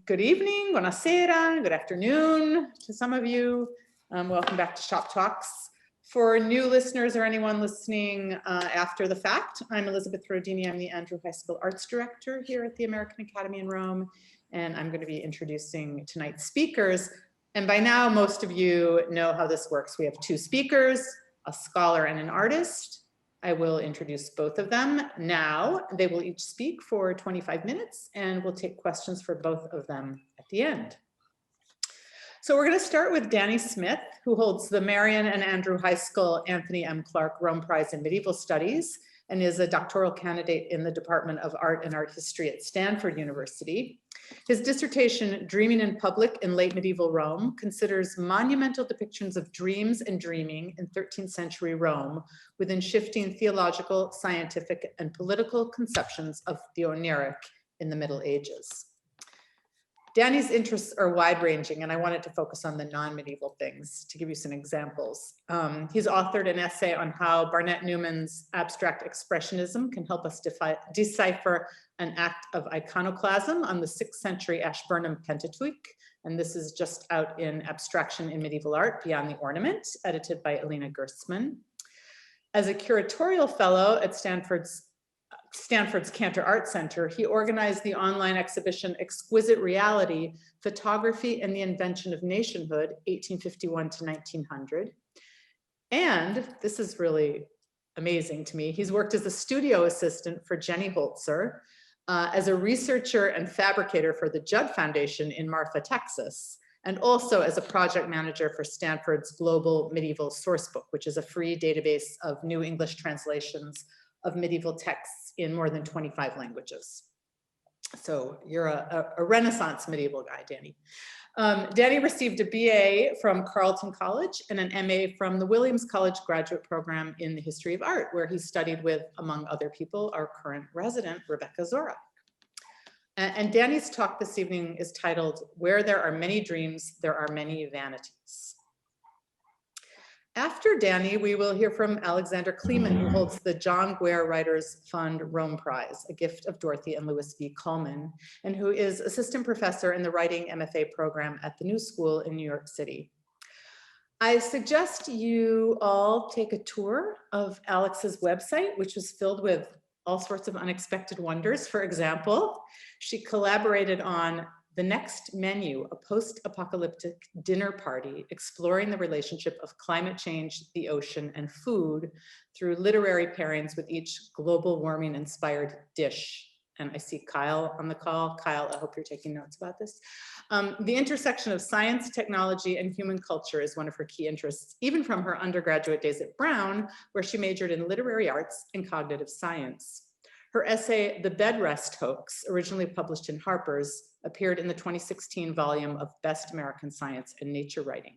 Good evening, buonasera, good afternoon to some of you. Welcome back to Shoptalks. For new listeners or anyone listening after the fact, I'm Elizabeth Rodini. I'm the Andrew High School Arts Director here at the American Academy in Rome, and I'm going to be introducing tonight's speakers. And by now, most of you know how this works. We have two speakers, a scholar and an artist. I will introduce both of them now. They will each speak for 25 minutes and we'll take questions for both of them at the end. So we're going to start with Danny Smith, who holds the Marion and Andrew High School Anthony M. Clark Rome Prize in Medieval Studies and is a doctoral candidate in the Department of Art and Art History at Stanford University. His dissertation, Dreaming in Public in Late Medieval Rome, considers monumental depictions of dreams and dreaming in 13th century Rome within shifting theological, scientific, and political conceptions of the oniric in the Middle Ages. Danny's interests are wide-ranging, and I wanted to focus on the non-medieval things to give you some examples. He's authored an essay on how Barnett Newman's abstract expressionism can help us decipher an act of iconoclasm on the 6th century Ashburnham Pentateuch, and this is just out in Abstraction in Medieval Art Beyond the Ornament, edited by Elena Gerstmann. As a curatorial fellow at Stanford's Cantor Art Center, he organized the online exhibition Exquisite Reality, Photography and the Invention of Nationhood, 1851 to 1900. And this is really amazing to me. He's worked as a studio assistant for Jenny Holzer, as a researcher and fabricator for the Judd Foundation in Marfa, Texas, and also as a project manager for Stanford's Global Medieval Sourcebook, which is a free database of new English translations of medieval texts in more than 25 languages. So you're a Renaissance medieval guy, Danny. Danny received a BA from Carleton College and an MA from the Williams College graduate program in the history of art, where he studied with, among other people, our current resident, Rebecca Zora. And Danny's talk this evening is titled, Where There Are Many Dreams, There Are Many Vanities. After Danny, we will hear from Alexandra Kleeman, who holds the John Guare Writers Fund Rome Prize, a gift of Dorothy and Louis B. Coleman, and who is assistant professor in the writing MFA program at the New School in New York City. I suggest you all take a tour of Alex's website, which is filled with all sorts of unexpected wonders. For example, she collaborated on The Next Menu, a post-apocalyptic dinner party exploring the relationship of climate change, the ocean, and food through literary pairings with each global warming inspired dish. And I see Kyle on the call. Kyle, I hope you're taking notes about this. The intersection of science, technology, and human culture is one of her key interests, even from her undergraduate days at Brown, where she majored in literary arts and cognitive science. Her essay, The Bed Rest Hoax, originally published in Harper's, appeared in the 2016 volume of Best American Science and Nature Writing.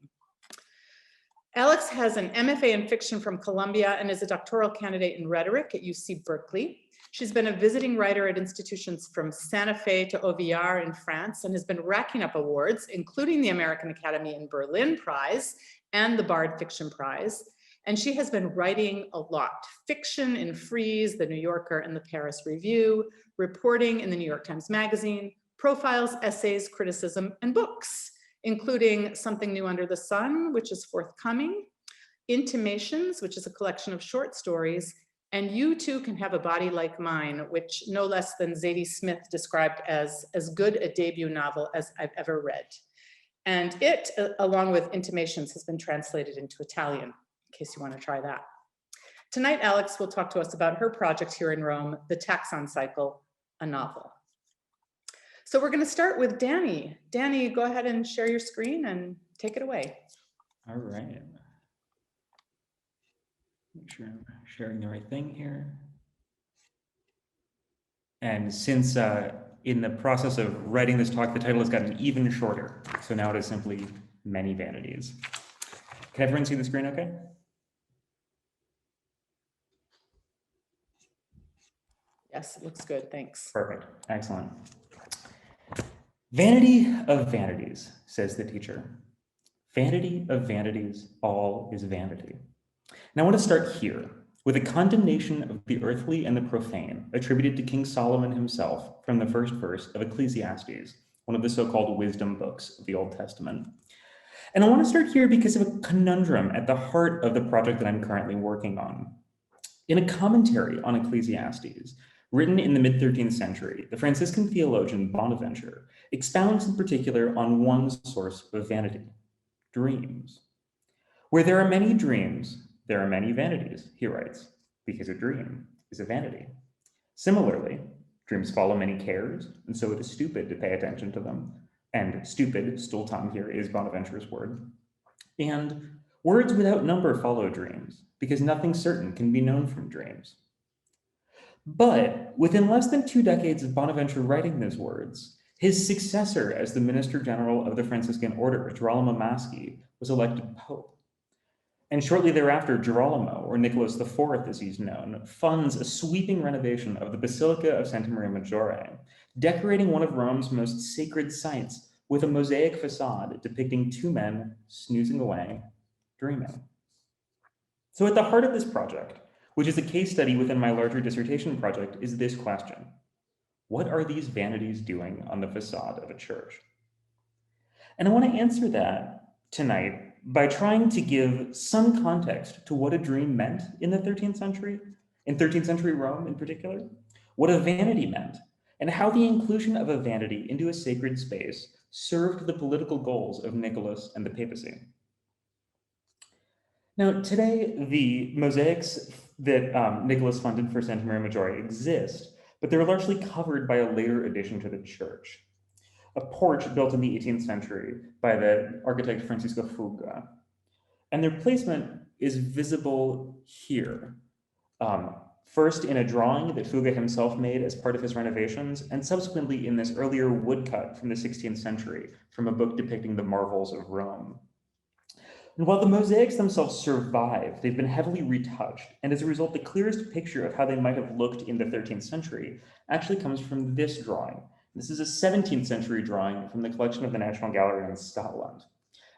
Alex has an MFA in fiction from Columbia and is a doctoral candidate in rhetoric at UC Berkeley. She's been a visiting writer at institutions from Santa Fe to OVR in France and has been racking up awards, including the American Academy in Berlin Prize and the Bard Fiction Prize. And she has been writing a lot: fiction in Frieze, The New Yorker, and the Paris Review, reporting in the New York Times Magazine, profiles, essays, criticism, and books, including Something New Under the Sun, which is forthcoming, Intimations, which is a collection of short stories, and You Too Can Have a Body Like Mine, which no less than Zadie Smith described as good a debut novel as I've ever read. And it, along with Intimations, has been translated into Italian, in case you want to try that. Tonight, Alex will talk to us about her project here in Rome, The Taxon Cycle, a novel. So we're going to start with Danny. Danny, go ahead and share your screen and take it away. All right. Make sure I'm sharing the right thing here. And since in the process of writing this talk, the title has gotten even shorter. So now it is simply Many Vanities. Can everyone see the screen okay? Yes, it looks good, thanks. Perfect, excellent. Vanity of vanities, says the teacher. Vanity of vanities, all is vanity. Now I want to start here with a condemnation of the earthly and the profane attributed to King Solomon himself from the first verse of Ecclesiastes, one of the so-called wisdom books of the Old Testament. And I want to start here because of a conundrum at the heart of the project that I'm currently working on. In a commentary on Ecclesiastes, written in the mid-13th century, the Franciscan theologian Bonaventure expounds in particular on one source of vanity, dreams. Where there are many dreams, there are many vanities, he writes, because a dream is a vanity. Similarly, dreams follow many cares, and so it is stupid to pay attention to them. And stupid, stool tongue here is Bonaventure's word. And words without number follow dreams, because nothing certain can be known from dreams. But within less than 2 decades of Bonaventure writing these words, his successor as the Minister General of the Franciscan Order, Girolamo Maschi, was elected Pope. And shortly thereafter, Girolamo, or Nicholas IV as he's known, funds a sweeping renovation of the Basilica of Santa Maria Maggiore, decorating one of Rome's most sacred sites with a mosaic facade depicting 2 men snoozing away, dreaming. So at the heart of this project, which is a case study within my larger dissertation project, is this question. What are these vanities doing on the facade of a church? And I want to answer that tonight by trying to give some context to what a dream meant in the 13th century, in 13th century Rome in particular, what a vanity meant, and how the inclusion of a vanity into a sacred space served the political goals of Nicholas and the papacy. Now, today, the mosaics that Nicholas funded for Santa Maria Maggiore exist, but they're largely covered by a later addition to the church, a porch built in the 18th century by the architect Francisco Fuga. And their placement is visible here. First in a drawing that Fuga himself made as part of his renovations, and subsequently in this earlier woodcut from the 16th century from a book depicting the marvels of Rome. And while the mosaics themselves survive, they've been heavily retouched, and as a result, the clearest picture of how they might have looked in the 13th century actually comes from this drawing. This is a 17th century drawing from the collection of the National Gallery in Scotland.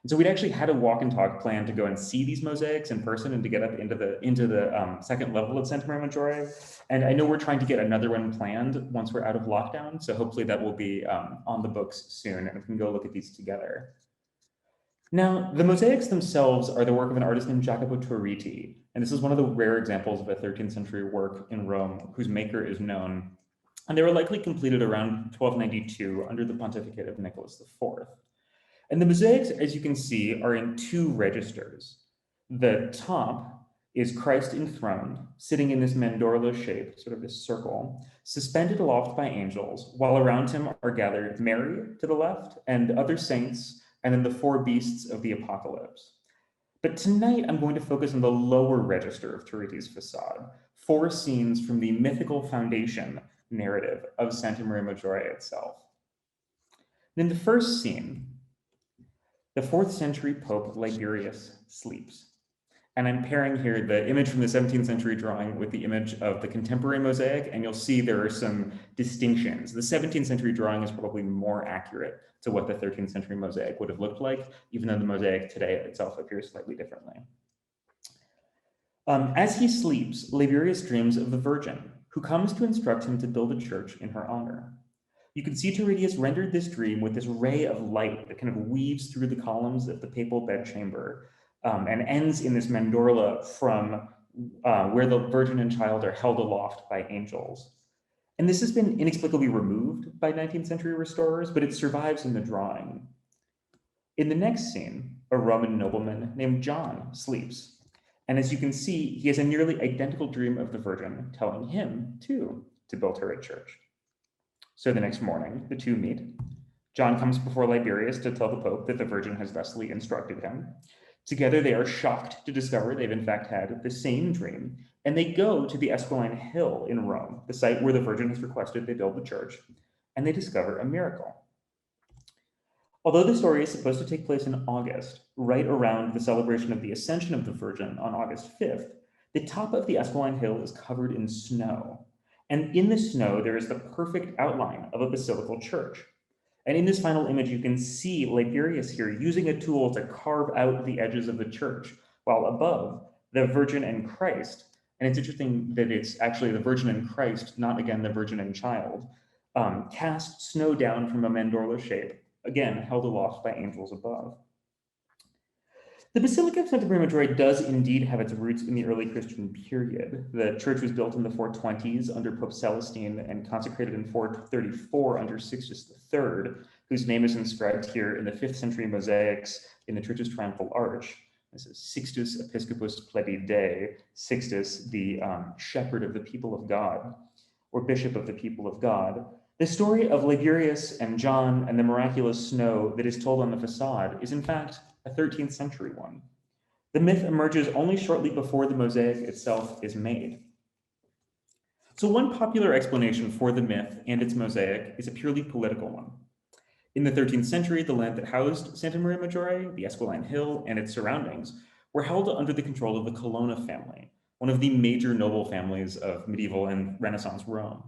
And so we'd actually had a walk and talk plan to go and see these mosaics in person and to get up into the second level of Santa Maria Maggiore. And I know we're trying to get another one planned once we're out of lockdown. So hopefully that will be on the books soon and we can go look at these together. Now, the mosaics themselves are the work of an artist named Jacopo Torriti. And this is one of the rare examples of a 13th century work in Rome whose maker is known. And they were likely completed around 1292 under the pontificate of Nicholas IV. And the mosaics, as you can see, are in 2 registers. The top is Christ enthroned, sitting in this mandorla shape, sort of this circle, suspended aloft by angels, while around him are gathered Mary to the left and other saints, and then the 4 beasts of the apocalypse. But tonight I'm going to focus on the lower register of Torriti's facade, 4 scenes from the mythical foundation narrative of Santa Maria Maggiore itself. In the first scene, the 4th century Pope Liberius sleeps. And I'm pairing here the image from the 17th century drawing with the image of the contemporary mosaic, and you'll see there are some distinctions. The 17th century drawing is probably more accurate to what the 13th century mosaic would have looked like, even though the mosaic today itself appears slightly differently. As he sleeps, Liberius dreams of the Virgin, who comes to instruct him to build a church in her honor. You can see Torritius rendered this dream with this ray of light that kind of weaves through the columns of the papal bedchamber and ends in this mandorla from where the Virgin and Child are held aloft by angels. And this has been inexplicably removed by 19th century restorers, but it survives in the drawing. In the next scene, a Roman nobleman named John sleeps. And as you can see, he has a nearly identical dream of the Virgin telling him, too, to build her a church. So the next morning, the 2 meet. John comes before Liberius to tell the Pope that the Virgin has thusly instructed him. Together, they are shocked to discover they've in fact had the same dream, and they go to the Esquiline Hill in Rome, the site where the Virgin has requested they build the church, and they discover a miracle. Although the story is supposed to take place in August, right around the celebration of the Ascension of the Virgin on August 5th, the top of the Esquiline Hill is covered in snow. And in the snow, there is the perfect outline of a basilical church. And in this final image, you can see Liberius here using a tool to carve out the edges of the church, while above, the Virgin and Christ. And it's interesting that it's actually the Virgin and Christ, not again the Virgin and Child, cast snow down from a mandorla shape, again held aloft by angels above. The Basilica of Santa Maria Maggiore does indeed have its roots in the early Christian period. The church was built in the 420s under Pope Celestine and consecrated in 434 under Sixtus III, whose name is inscribed here in the 5th century mosaics in the church's triumphal arch. This is Sixtus Episcopus Plebi Dei, Sixtus, the shepherd of the people of God, or bishop of the people of God. The story of Liberius and John and the miraculous snow that is told on the facade is in fact a 13th century one. The myth emerges only shortly before the mosaic itself is made. So one popular explanation for the myth and its mosaic is a purely political one. In the 13th century, the land that housed Santa Maria Maggiore, the Esquiline Hill, and its surroundings were held under the control of the Colonna family, one of the major noble families of medieval and Renaissance Rome.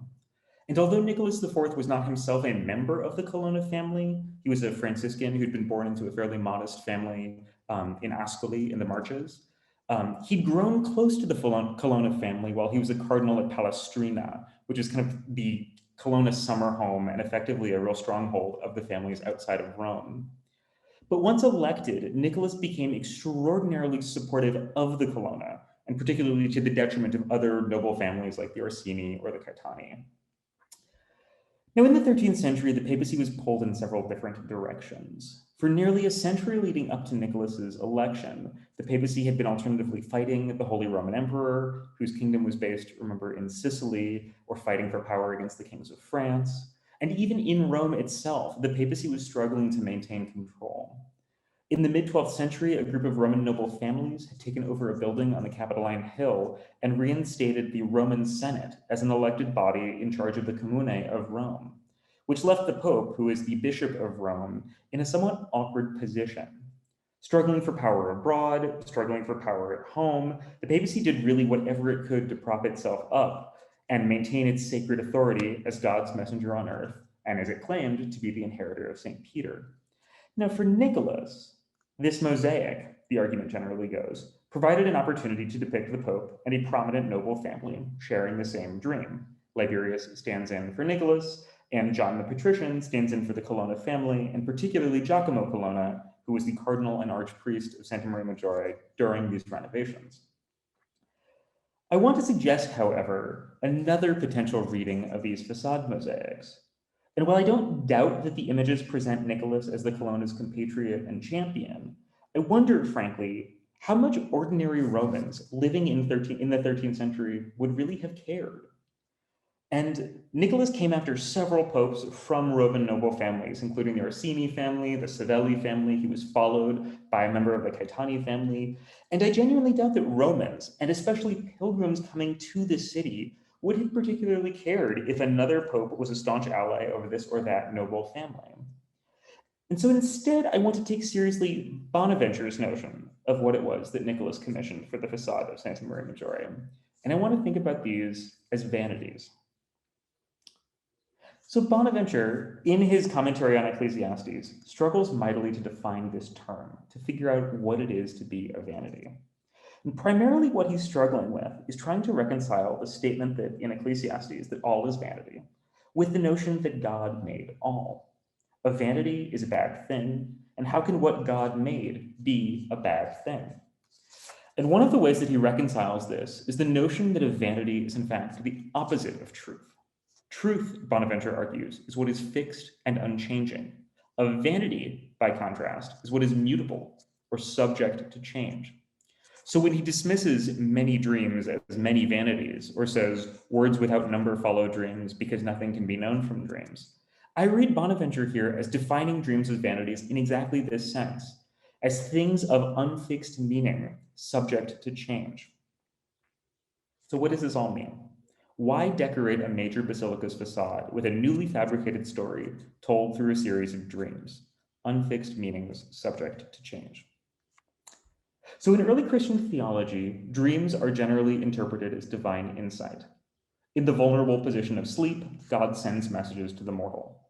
And although Nicholas IV was not himself a member of the Colonna family, he was a Franciscan who'd been born into a fairly modest family in Ascoli in the Marches. He'd grown close to the Colonna family while he was a cardinal at Palestrina, which is kind of the Colonna summer home and effectively a real stronghold of the families outside of Rome. But once elected, Nicholas became extraordinarily supportive of the Colonna, and particularly to the detriment of other noble families like the Orsini or the Caetani. Now, in the 13th century, the papacy was pulled in several different directions. For nearly a century leading up to Nicholas's election, the papacy had been alternatively fighting the Holy Roman Emperor, whose kingdom was based, remember, in Sicily, or fighting for power against the kings of France. And even in Rome itself, the papacy was struggling to maintain control. In the mid-12th century, a group of Roman noble families had taken over a building on the Capitoline Hill and reinstated the Roman Senate as an elected body in charge of the Commune of Rome, which left the Pope, who is the Bishop of Rome, in a somewhat awkward position. Struggling for power abroad, struggling for power at home, the papacy did really whatever it could to prop itself up and maintain its sacred authority as God's messenger on earth, and as it claimed to be the inheritor of St. Peter. Now, for Nicholas, this mosaic, the argument generally goes, provided an opportunity to depict the Pope and a prominent noble family sharing the same dream. Liberius stands in for Nicholas, and John the Patrician stands in for the Colonna family, and particularly Giacomo Colonna, who was the cardinal and archpriest of Santa Maria Maggiore during these renovations. I want to suggest, however, another potential reading of these facade mosaics. And while I don't doubt that the images present Nicholas as the Colonna's compatriot and champion, I wonder, frankly, how much ordinary Romans living in the 13th century would really have cared. And Nicholas came after several popes from Roman noble families, including the Orsini family, the Savelli family. He was followed by a member of the Caetani family. And I genuinely doubt that Romans, and especially pilgrims coming to the city, would have particularly cared if another pope was a staunch ally over this or that noble family. And so instead, I want to take seriously Bonaventure's notion of what it was that Nicholas commissioned for the facade of Santa Maria Maggiore. And I want to think about these as vanities. So Bonaventure, in his commentary on Ecclesiastes, struggles mightily to define this term, to figure out what it is to be a vanity. And primarily what he's struggling with is trying to reconcile the statement that in Ecclesiastes that all is vanity with the notion that God made all. A vanity is a bad thing, and how can what God made be a bad thing? And one of the ways that he reconciles this is the notion that a vanity is in fact the opposite of truth. Truth, Bonaventure argues, is what is fixed and unchanging. A vanity, by contrast, is what is mutable or subject to change. So when he dismisses many dreams as many vanities, or says words without number follow dreams because nothing can be known from dreams, I read Bonaventure here as defining dreams as vanities in exactly this sense, as things of unfixed meaning, subject to change. So what does this all mean? Why decorate a major basilica's facade with a newly fabricated story told through a series of dreams, unfixed meanings subject to change? So in early Christian theology, dreams are generally interpreted as divine insight. In the vulnerable position of sleep, God sends messages to the mortal.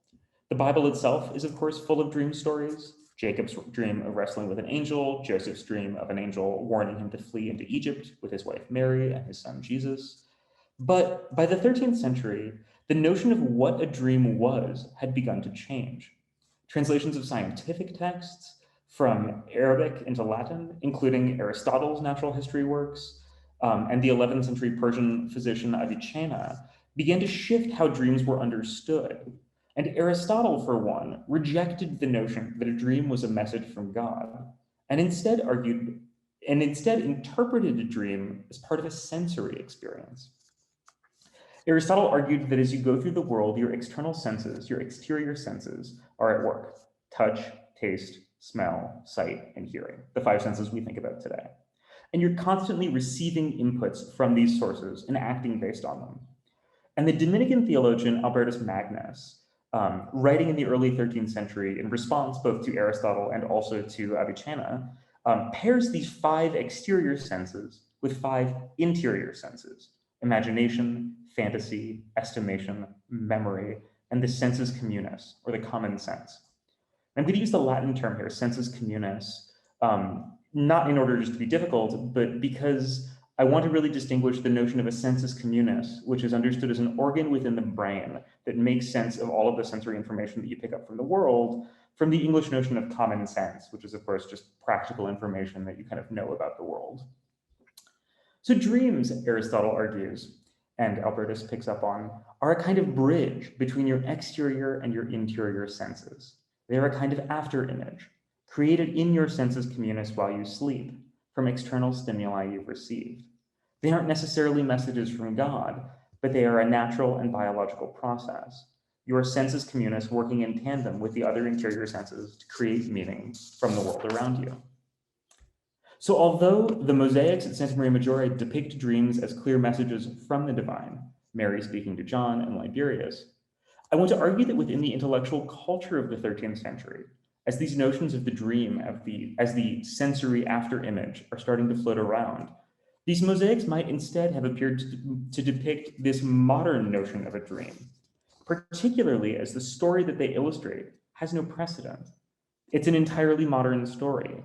The Bible itself is, of course, full of dream stories. Jacob's dream of wrestling with an angel, Joseph's dream of an angel warning him to flee into Egypt with his wife Mary and his son Jesus. But by the 13th century, the notion of what a dream was had begun to change. Translations of scientific texts from Arabic into Latin, including Aristotle's natural history works, and the 11th century Persian physician Avicenna, began to shift how dreams were understood. And Aristotle, for one, rejected the notion that a dream was a message from God, and instead interpreted a dream as part of a sensory experience. Aristotle argued that as you go through the world, your external senses, your exterior senses, are at work: touch, taste, smell, sight, and hearing, the 5 senses we think about today. And you're constantly receiving inputs from these sources and acting based on them. And the Dominican theologian Albertus Magnus, writing in the early 13th century in response both to Aristotle and also to Avicenna, pairs these 5 exterior senses with 5 interior senses: imagination, fantasy, estimation, memory, and the sensus communis, or the common sense. I'm going to use the Latin term here, sensus communis, not in order just to be difficult, but because I want to really distinguish the notion of a sensus communis, which is understood as an organ within the brain that makes sense of all of the sensory information that you pick up from the world, from the English notion of common sense, which is, of course, just practical information that you kind of know about the world. So dreams, Aristotle argues, and Albertus picks up on, are a kind of bridge between your exterior and your interior senses. They are a kind of afterimage, created in your sensus communis while you sleep, from external stimuli you've received. They aren't necessarily messages from God, but they are a natural and biological process. Your sensus communis working in tandem with the other interior senses to create meaning from the world around you. So although the mosaics at Santa Maria Maggiore depict dreams as clear messages from the divine, Mary speaking to John and Liberius, I want to argue that within the intellectual culture of the 13th century, as these notions of the dream as the sensory afterimage are starting to float around, these mosaics might instead have appeared to depict this modern notion of a dream, particularly as the story that they illustrate has no precedent. It's an entirely modern story.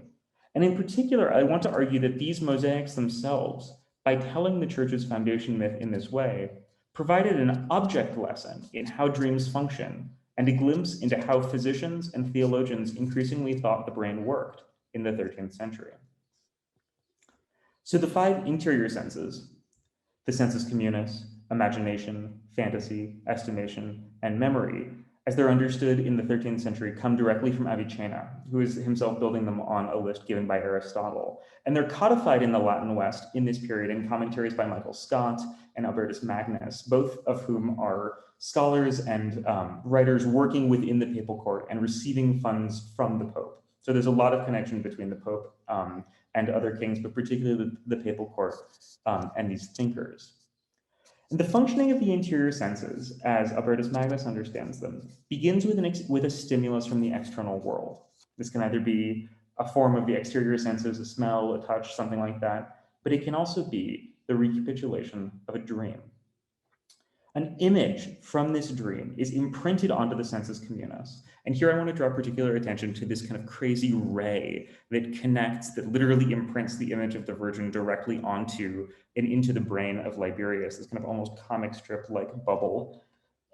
And in particular, I want to argue that these mosaics themselves, by telling the church's foundation myth in this way, provided an object lesson in how dreams function and a glimpse into how physicians and theologians increasingly thought the brain worked in the 13th century. So the 5 interior senses, the sensus communis, imagination, fantasy, estimation, and memory, as they're understood in the 13th century, come directly from Avicenna, who is himself building them on a list given by Aristotle. And they're codified in the Latin West in this period in commentaries by Michael Scott and Albertus Magnus, both of whom are scholars and writers working within the papal court and receiving funds from the Pope. So there's a lot of connection between the Pope and other kings, but particularly the papal court and these thinkers. And the functioning of the interior senses, as Albertus Magnus understands them, begins with a stimulus from the external world. This can either be a form of the exterior senses, a smell, a touch, something like that, but it can also be the recapitulation of a dream. An image from this dream is imprinted onto the sensus communis. And here I want to draw particular attention to this kind of crazy ray that literally imprints the image of the Virgin directly onto and into the brain of Liberius, this kind of almost comic strip-like bubble.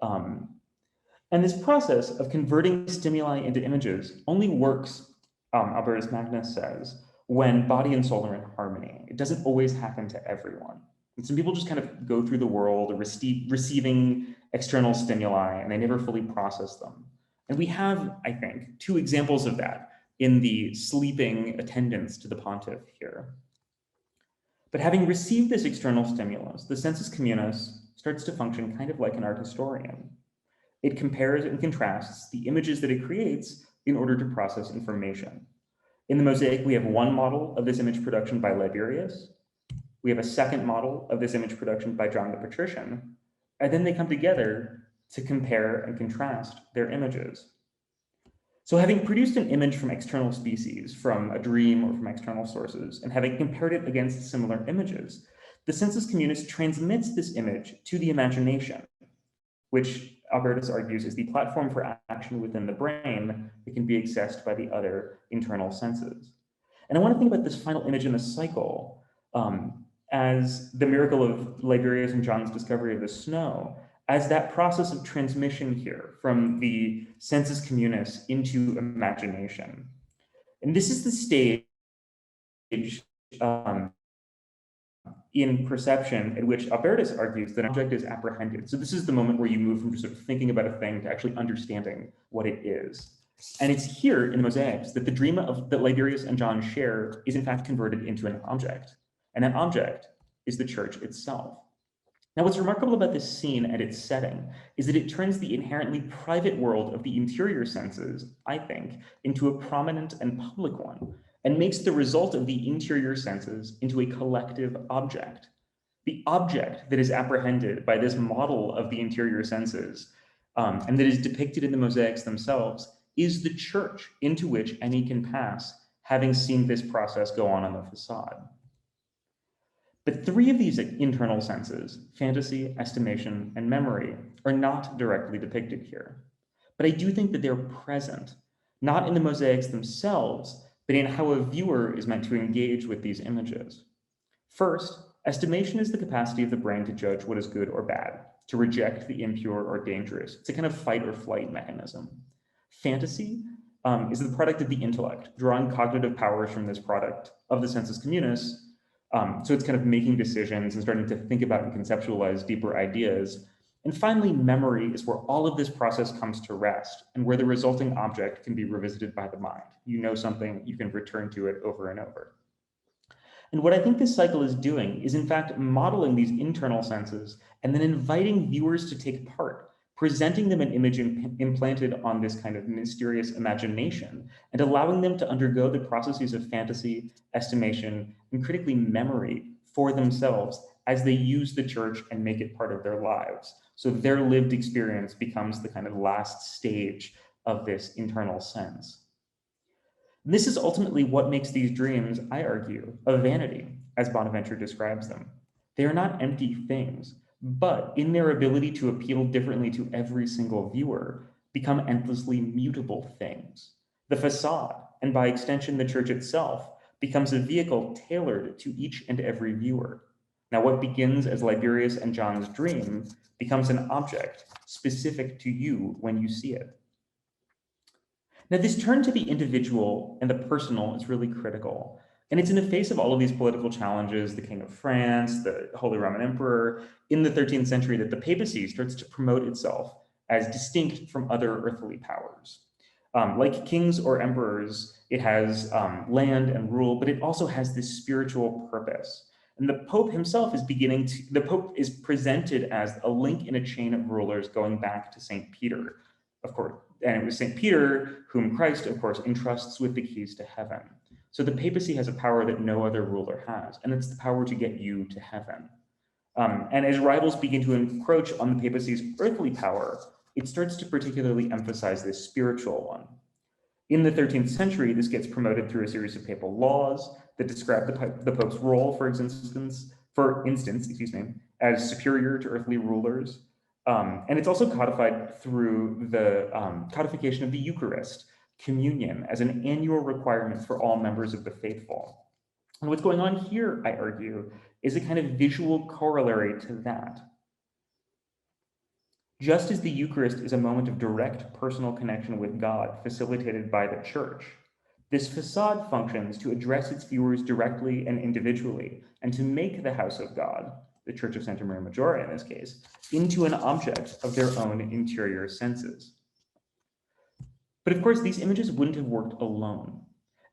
And this process of converting stimuli into images only works, Albertus Magnus says, when body and soul are in harmony. It doesn't always happen to everyone. And some people just kind of go through the world receiving external stimuli, and they never fully process them. And we have, I think, 2 examples of that in the sleeping attendants to the pontiff here. But having received this external stimulus, the sensus communis starts to function kind of like an art historian. It compares and contrasts the images that it creates in order to process information. In the mosaic, we have one model of this image production by Liberius. We have a second model of this image production by John the Patrician, and then they come together to compare and contrast their images. So having produced an image from external species, from a dream or from external sources, and having compared it against similar images, the sensus communis transmits this image to the imagination, which Albertus argues is the platform for action within the brain that can be accessed by the other internal senses. And I want to think about this final image in the cycle as the miracle of Liberius and John's discovery of the snow, as that process of transmission here from the sensus communis into imagination. And this is the stage in perception at which Albertus argues that an object is apprehended. So this is the moment where you move from just sort of thinking about a thing to actually understanding what it is. And it's here in the mosaics that the dream that Liberius and John share is in fact converted into an object. And that object is the church itself. Now, what's remarkable about this scene and its setting is that it turns the inherently private world of the interior senses, I think, into a prominent and public one, and makes the result of the interior senses into a collective object. The object that is apprehended by this model of the interior senses, and that is depicted in the mosaics themselves, is the church into which any can pass, having seen this process go on the facade. But three of these internal senses, fantasy, estimation, and memory, are not directly depicted here. But I do think that they're present, not in the mosaics themselves, but in how a viewer is meant to engage with these images. First, estimation is the capacity of the brain to judge what is good or bad, to reject the impure or dangerous. It's a kind of fight or flight mechanism. Fantasy is the product of the intellect, drawing cognitive powers from this product of the sensus communis. So it's kind of making decisions and starting to think about and conceptualize deeper ideas. And finally, memory is where all of this process comes to rest and where the resulting object can be revisited by the mind. You know something, you can return to it over and over. And what I think this cycle is doing is in fact modeling these internal senses and then inviting viewers to take part, presenting them an image implanted on this kind of mysterious imagination and allowing them to undergo the processes of fantasy, estimation, and critically memory for themselves as they use the church and make it part of their lives. So their lived experience becomes the kind of last stage of this internal sense. This is ultimately what makes these dreams, I argue, a vanity, as Bonaventure describes them. They are not empty things, but in their ability to appeal differently to every single viewer, become endlessly mutable things. The facade, and by extension the church itself, becomes a vehicle tailored to each and every viewer. Now, what begins as Liberius and John's dream becomes an object specific to you when you see it. Now, this turn to the individual and the personal is really critical. And it's in the face of all of these political challenges, the King of France, the Holy Roman Emperor, in the 13th century, that the papacy starts to promote itself as distinct from other earthly powers. Like kings or emperors, it has land and rule, but it also has this spiritual purpose. And the Pope himself is the Pope is presented as a link in a chain of rulers going back to St. Peter, of course. And it was St. Peter whom Christ, of course, entrusts with the keys to heaven. So the papacy has a power that no other ruler has, and it's the power to get you to heaven. And as rivals begin to encroach on the papacy's earthly power, it starts to particularly emphasize this spiritual one. In the 13th century, this gets promoted through a series of papal laws that describe the Pope's role, for instance, as superior to earthly rulers. And it's also codified through the codification of the Eucharist, communion, as an annual requirement for all members of the faithful. And what's going on here, I argue, is a kind of visual corollary to that. Just as the Eucharist is a moment of direct personal connection with God facilitated by the church, this facade functions to address its viewers directly and individually, and to make the house of God, the Church of Santa Maria Maggiore in this case, into an object of their own interior senses. But of course, these images wouldn't have worked alone.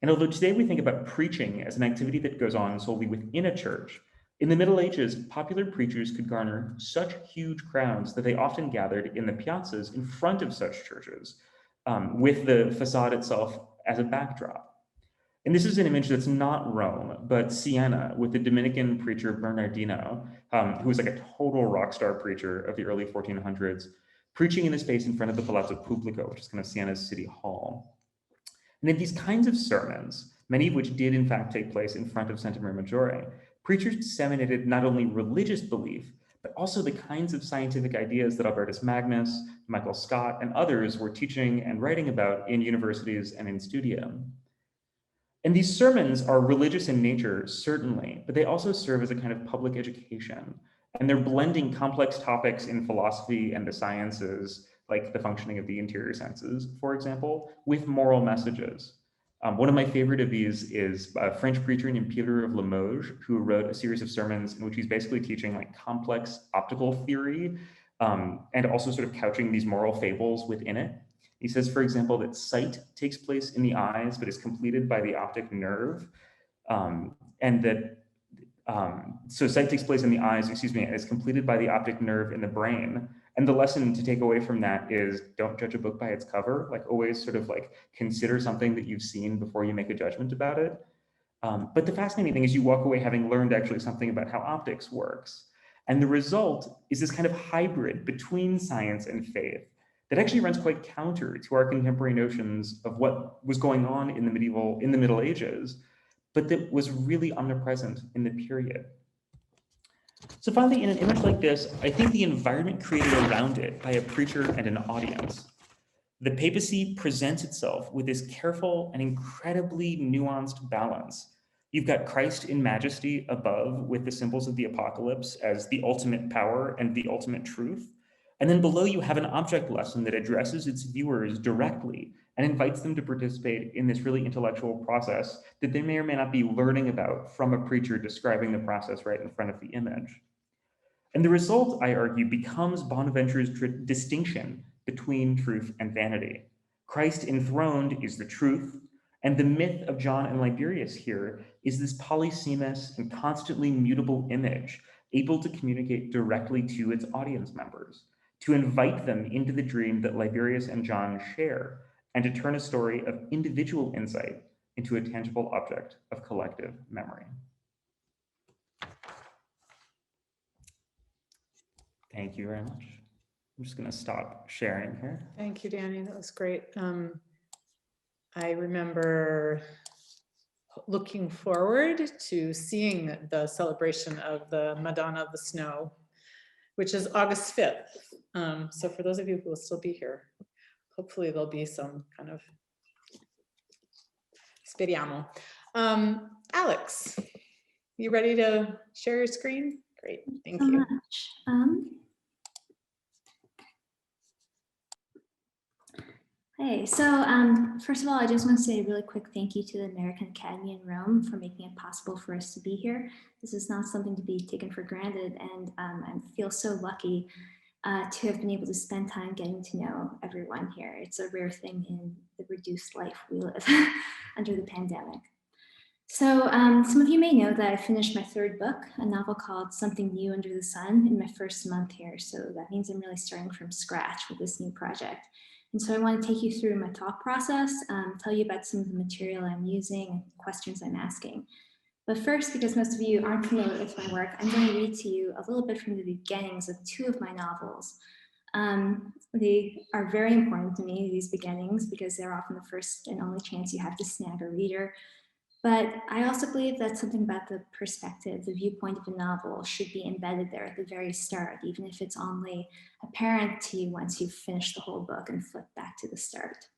And although today we think about preaching as an activity that goes on solely within a church, in the Middle Ages, popular preachers could garner such huge crowds that they often gathered in the piazzas in front of such churches, with the facade itself as a backdrop. And this is an image that's not Rome, but Siena, with the Dominican preacher Bernardino, who was like a total rock star preacher of the early 1400s, preaching in the space in front of the Palazzo Pubblico, which is kind of Siena's city hall. And in these kinds of sermons, many of which did in fact take place in front of Santa Maria Maggiore, preachers disseminated not only religious belief, but also the kinds of scientific ideas that Albertus Magnus, Michael Scott, and others were teaching and writing about in universities and in studia. And these sermons are religious in nature, certainly, but they also serve as a kind of public education. And they're blending complex topics in philosophy and the sciences, like the functioning of the interior senses, for example, with moral messages. One of my favorite of these is a French preacher named Peter of Limoges, who wrote a series of sermons in which he's basically teaching like complex optical theory, and also sort of couching these moral fables within it. He says, for example, that sight takes place in the eyes, but is completed by the optic nerve, and that so sight takes place in the eyes, and is completed by the optic nerve in the brain. And the lesson to take away from that is don't judge a book by its cover, like always sort of like consider something that you've seen before you make a judgment about it. But the fascinating thing is you walk away having learned actually something about how optics works. And the result is this kind of hybrid between science and faith that actually runs quite counter to our contemporary notions of what was going on in the Middle Ages, but that was really omnipresent in the period. So finally, in an image like this, I think the environment created around it by a preacher and an audience. The papacy presents itself with this careful and incredibly nuanced balance. You've got Christ in majesty above with the symbols of the apocalypse as the ultimate power and the ultimate truth. And then below you have an object lesson that addresses its viewers directly and invites them to participate in this really intellectual process that they may or may not be learning about from a preacher describing the process right in front of the image. And the result, I argue, becomes Bonaventure's distinction between truth and vanity. Christ enthroned is the truth, and the myth of John and Liberius here is this polysemous and constantly mutable image, able to communicate directly to its audience members, to invite them into the dream that Liberius and John share, and to turn a story of individual insight into a tangible object of collective memory. Thank you very much. I'm just going to stop sharing here. Thank you, Danny. That was great. I remember looking forward to seeing the celebration of the Madonna of the Snow, which is August 5th. So for those of you who will still be here, hopefully there'll be some kind of, speriamo. Alex, you ready to share your screen? Great, thank you. Hey, so first of all, I just want to say a really quick thank you to the American Academy in Rome for making it possible for us to be here. This is not something to be taken for granted, and I feel so lucky to have been able to spend time getting to know everyone here. It's a rare thing in the reduced life we live under the pandemic. So some of you may know that I finished my third book, a novel called Something New Under the Sun, in my first month here. So that means I'm really starting from scratch with this new project. And so I want to take you through my thought process, tell you about some of the material I'm using and questions I'm asking. But first, because most of you aren't familiar with my work, I'm going to read to you a little bit from the beginnings of two of my novels. They are very important to me, these beginnings, because they're often the first and only chance you have to snag a reader. But I also believe that something about the perspective, the viewpoint of a novel should be embedded there at the very start, even if it's only apparent to you once you've finished the whole book and flip back to the start.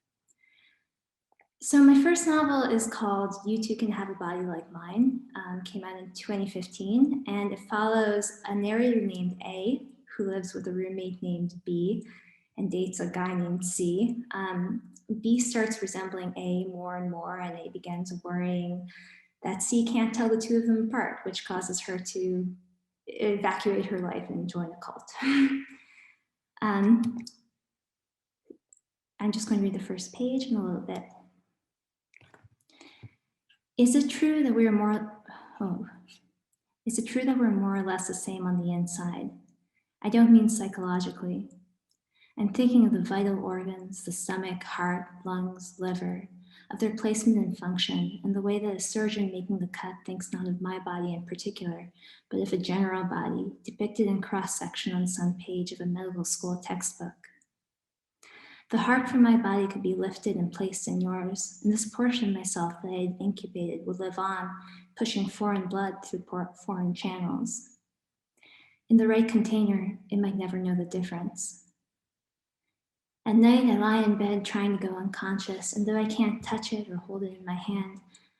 So my first novel is called You Too Can Have a Body Like Mine, came out in 2015, and it follows a narrator named A, who lives with a roommate named B, and dates a guy named C. B starts resembling A more and more, and A begins worrying that C can't tell the two of them apart, which causes her to evacuate her life and join a cult. I'm just going to read the first page in a little bit. Is it true that we're more or less the same on the inside? I don't mean psychologically. I'm thinking of the vital organs, the stomach, heart, lungs, liver, of their placement and function, and the way that a surgeon making the cut thinks not of my body in particular, but of a general body depicted in cross-section on some page of a medical school textbook. The heart from my body could be lifted and placed in yours, and this portion of myself that I had incubated would live on, pushing foreign blood through foreign channels. In the right container, it might never know the difference. At night, I lie in bed trying to go unconscious, and though I can't touch it or hold it in my hand,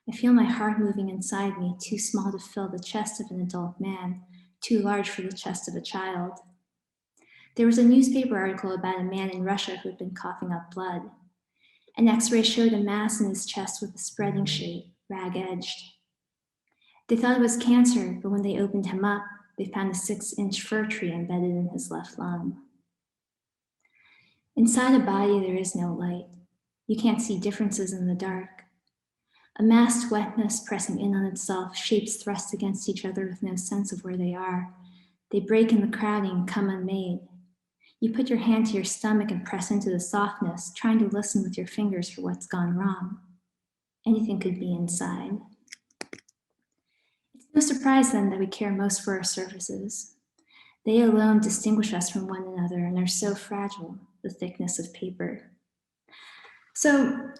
I feel my heart moving inside me, too small to fill the chest of an adult man, too large for the chest of a child. There was a newspaper article about a man in Russia who had been coughing up blood. An X-ray showed a mass in his chest with a spreading shape, rag-edged. They thought it was cancer, but when they opened him up, they found a 6-inch fir tree embedded in his left lung. Inside a body, there is no light. You can't see differences in the dark. A massed wetness pressing in on itself, shapes thrust against each other with no sense of where they are. They break in the crowding, come unmade. You put your hand to your stomach and press into the softness, trying to listen with your fingers for what's gone wrong. Anything could be inside. It's no surprise then that we care most for our surfaces. They alone distinguish us from one another and are so fragile, the thickness of paper. So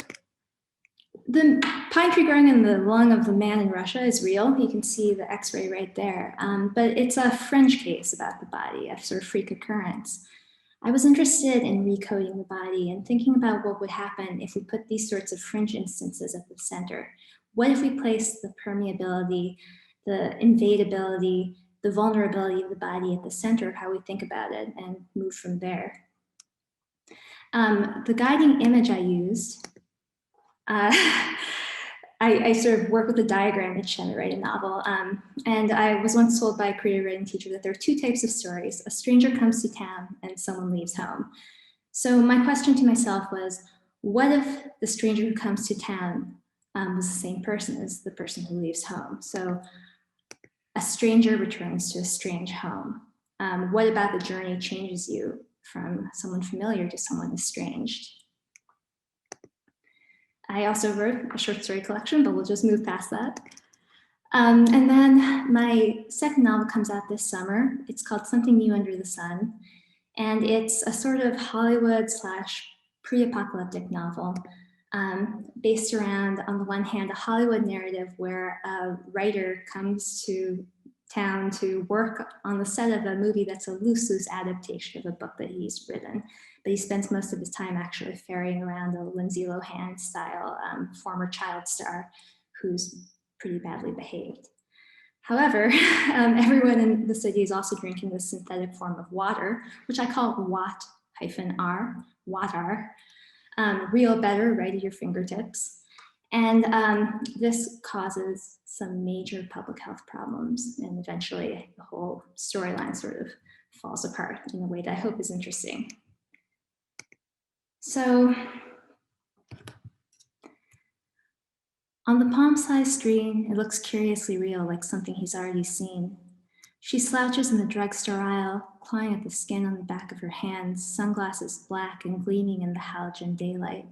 the pine tree growing in the lung of the man in Russia is real. You can see the X-ray right there, but it's a fringe case about the body, a sort of freak occurrence. I was interested in recoding the body and thinking about what would happen if we put these sorts of fringe instances at the center. What if we placed the permeability, the invadability, the vulnerability of the body at the center of how we think about it and move from there? The guiding image I used, I sort of work with a diagram each time I write a novel. And I was once told by a creative writing teacher that there are two types of stories. A stranger comes to town and someone leaves home. So my question to myself was, what if the stranger who comes to town was the same person as the person who leaves home? So a stranger returns to a strange home. What about the journey changes you from someone familiar to someone estranged? I also wrote a short story collection, but we'll just move past that. And then my second novel comes out this summer. It's called Something New Under the Sun. And it's a sort of Hollywood / pre-apocalyptic novel based around, on the one hand, a Hollywood narrative where a writer comes to town to work on the set of a movie that's a loose adaptation of a book that he's written. But he spends most of his time actually ferrying around a Lindsay Lohan style former child star who's pretty badly behaved. However, everyone in the city is also drinking this synthetic form of water, which I call Wat-R, water, real better right at your fingertips. And this causes some major public health problems, and eventually the whole storyline sort of falls apart in a way that I hope is interesting. So, on the palm-sized screen, it looks curiously real, like something he's already seen. She slouches in the drugstore aisle, clawing at the skin on the back of her hands, sunglasses black and gleaming in the halogen daylight.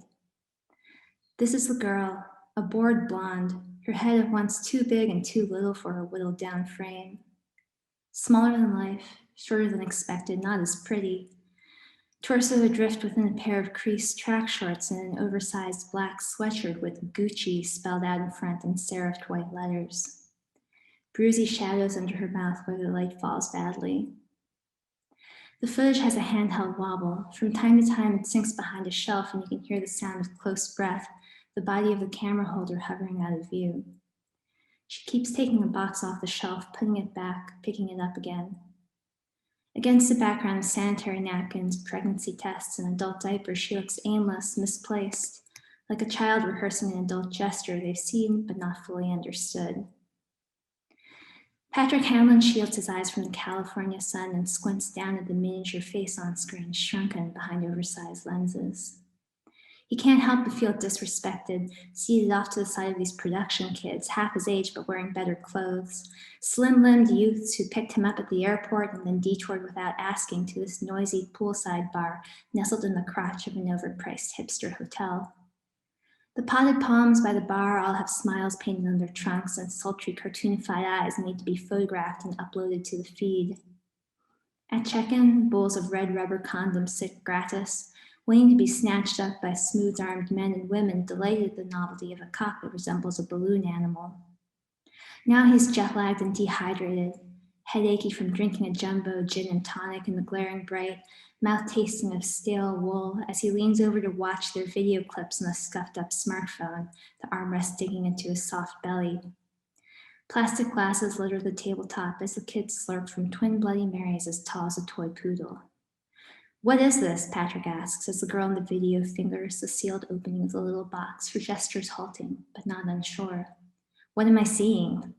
This is the girl, a bored blonde, her head at once too big and too little for her whittled down frame. Smaller than life, shorter than expected, not as pretty. Torso adrift within a pair of creased track shorts and an oversized black sweatshirt with Gucci spelled out in front in serifed white letters. Bruisey shadows under her mouth where the light falls badly. The footage has a handheld wobble. From time to time, it sinks behind a shelf and you can hear the sound of close breath, the body of the camera holder hovering out of view. She keeps taking a box off the shelf, putting it back, picking it up again. Against the background of sanitary napkins, pregnancy tests, and adult diapers, she looks aimless, misplaced, like a child rehearsing an adult gesture they've seen but not fully understood. Patrick Hamlin shields his eyes from the California sun and squints down at the miniature face on screen, shrunken behind oversized lenses. He can't help but feel disrespected, seated off to the side of these production kids, half his age but wearing better clothes, slim-limbed youths who picked him up at the airport and then detoured without asking to this noisy poolside bar nestled in the crotch of an overpriced hipster hotel. The potted palms by the bar all have smiles painted on their trunks, and sultry cartoonified eyes need to be photographed and uploaded to the feed. At check-in, bowls of red rubber condoms sit gratis, waiting to be snatched up by smooth-armed men and women delighted at the novelty of a cock that resembles a balloon animal. Now he's jet-lagged and dehydrated, headachy from drinking a jumbo gin and tonic in the glaring bright, mouth tasting of stale wool as he leans over to watch their video clips on a scuffed up smartphone, the armrest digging into his soft belly. Plastic glasses litter the tabletop as the kids slurp from twin Bloody Marys as tall as a toy poodle. What is this? Patrick asks as the girl in the video fingers the sealed opening of the little box, her gestures halting, but not unsure. What am I seeing?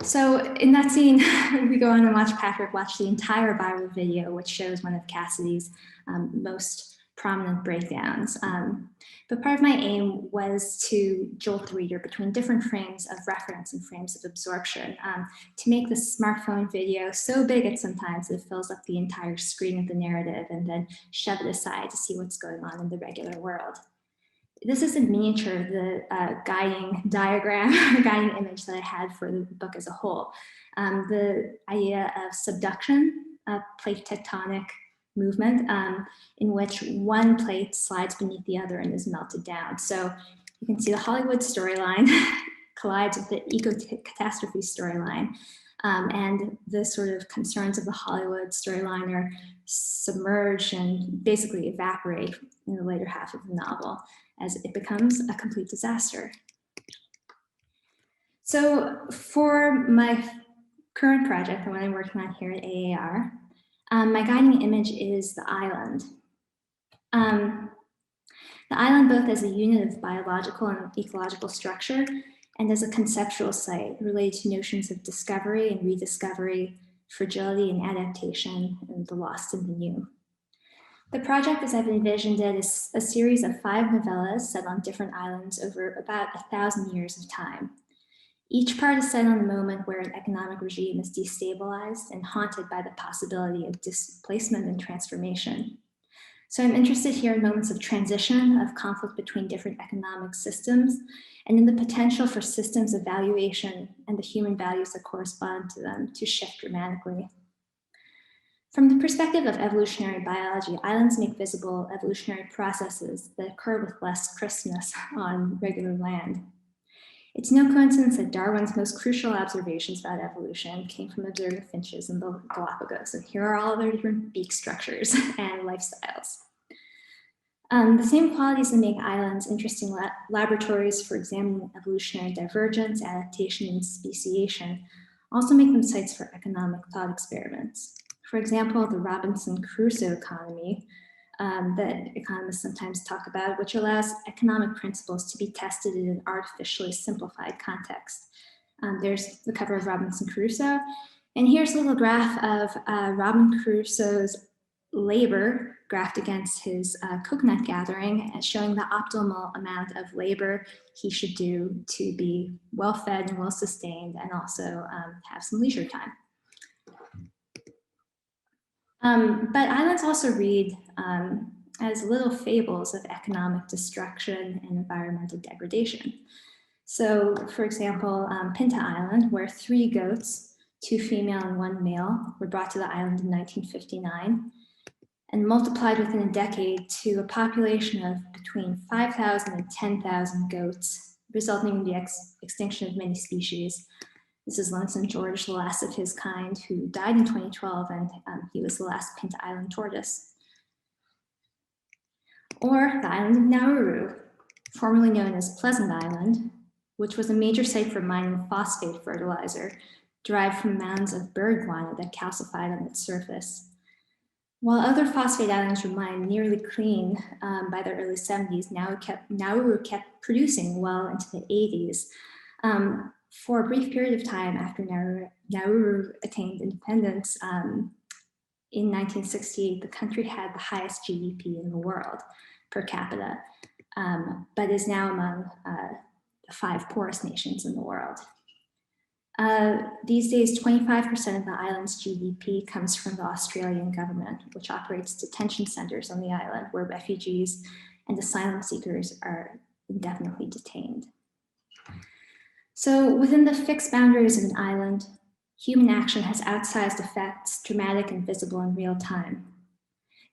So in that scene, we go on and watch Patrick watch the entire viral video, which shows one of Cassidy's most prominent breakdowns. But part of my aim was to jolt the reader between different frames of reference and frames of absorption, to make the smartphone video so big at sometimes it fills up the entire screen of the narrative and then shove it aside to see what's going on in the regular world. This is in miniature, the guiding diagram, guiding image that I had for the book as a whole. The idea of subduction, plate tectonic movement, in which one plate slides beneath the other and is melted down. So you can see the Hollywood storyline collides with the eco-catastrophe storyline. And the sort of concerns of the Hollywood storyline are submerged and basically evaporate in the later half of the novel as it becomes a complete disaster. So for my current project, the one I'm working on here at AAR, my guiding image is the island. The island both as a unit of biological and ecological structure and as a conceptual site related to notions of discovery and rediscovery, fragility and adaptation, and the lost and the new. The project, as I've envisioned it, is a series of 5 novellas set on different islands over about 1,000 years of time. Each part is set on a moment where an economic regime is destabilized and haunted by the possibility of displacement and transformation. So I'm interested here in moments of transition, of conflict between different economic systems, and in the potential for systems of valuation and the human values that correspond to them to shift dramatically. From the perspective of evolutionary biology, islands make visible evolutionary processes that occur with less crispness on regular land. It's no coincidence that Darwin's most crucial observations about evolution came from observing finches in the Galapagos, and here are all their different beak structures and lifestyles. The same qualities that make islands interesting laboratories for examining evolutionary divergence, adaptation, and speciation also make them sites for economic thought experiments. For example, the Robinson Crusoe economy that economists sometimes talk about, which allows economic principles to be tested in an artificially simplified context. There's the cover of Robinson Crusoe, and here's a little graph of Robinson Crusoe's labor graphed against his coconut gathering, showing the optimal amount of labor he should do to be well-fed and well-sustained and also have some leisure time. But islands also read as little fables of economic destruction and environmental degradation. So, for example, Pinta Island, where 3 goats, 2 female and 1 male, were brought to the island in 1959 and multiplied within a decade to a population of between 5,000 and 10,000 goats, resulting in the extinction of many species. This is Lonesome George, the last of his kind, who died in 2012, and he was the last Pinta Island tortoise. Or the island of Nauru, formerly known as Pleasant Island, which was a major site for mining phosphate fertilizer derived from mounds of bird guano that calcified on its surface. While other phosphate islands were mined nearly clean by the early 70s, Nauru kept producing well into the 80s. For a brief period of time after Nauru attained independence, in 1968, the country had the highest GDP in the world per capita, but is now among the 5 poorest nations in the world. These days, 25% of the island's GDP comes from the Australian government, which operates detention centers on the island where refugees and asylum seekers are indefinitely detained. So within the fixed boundaries of an island, human action has outsized effects, dramatic and visible in real time.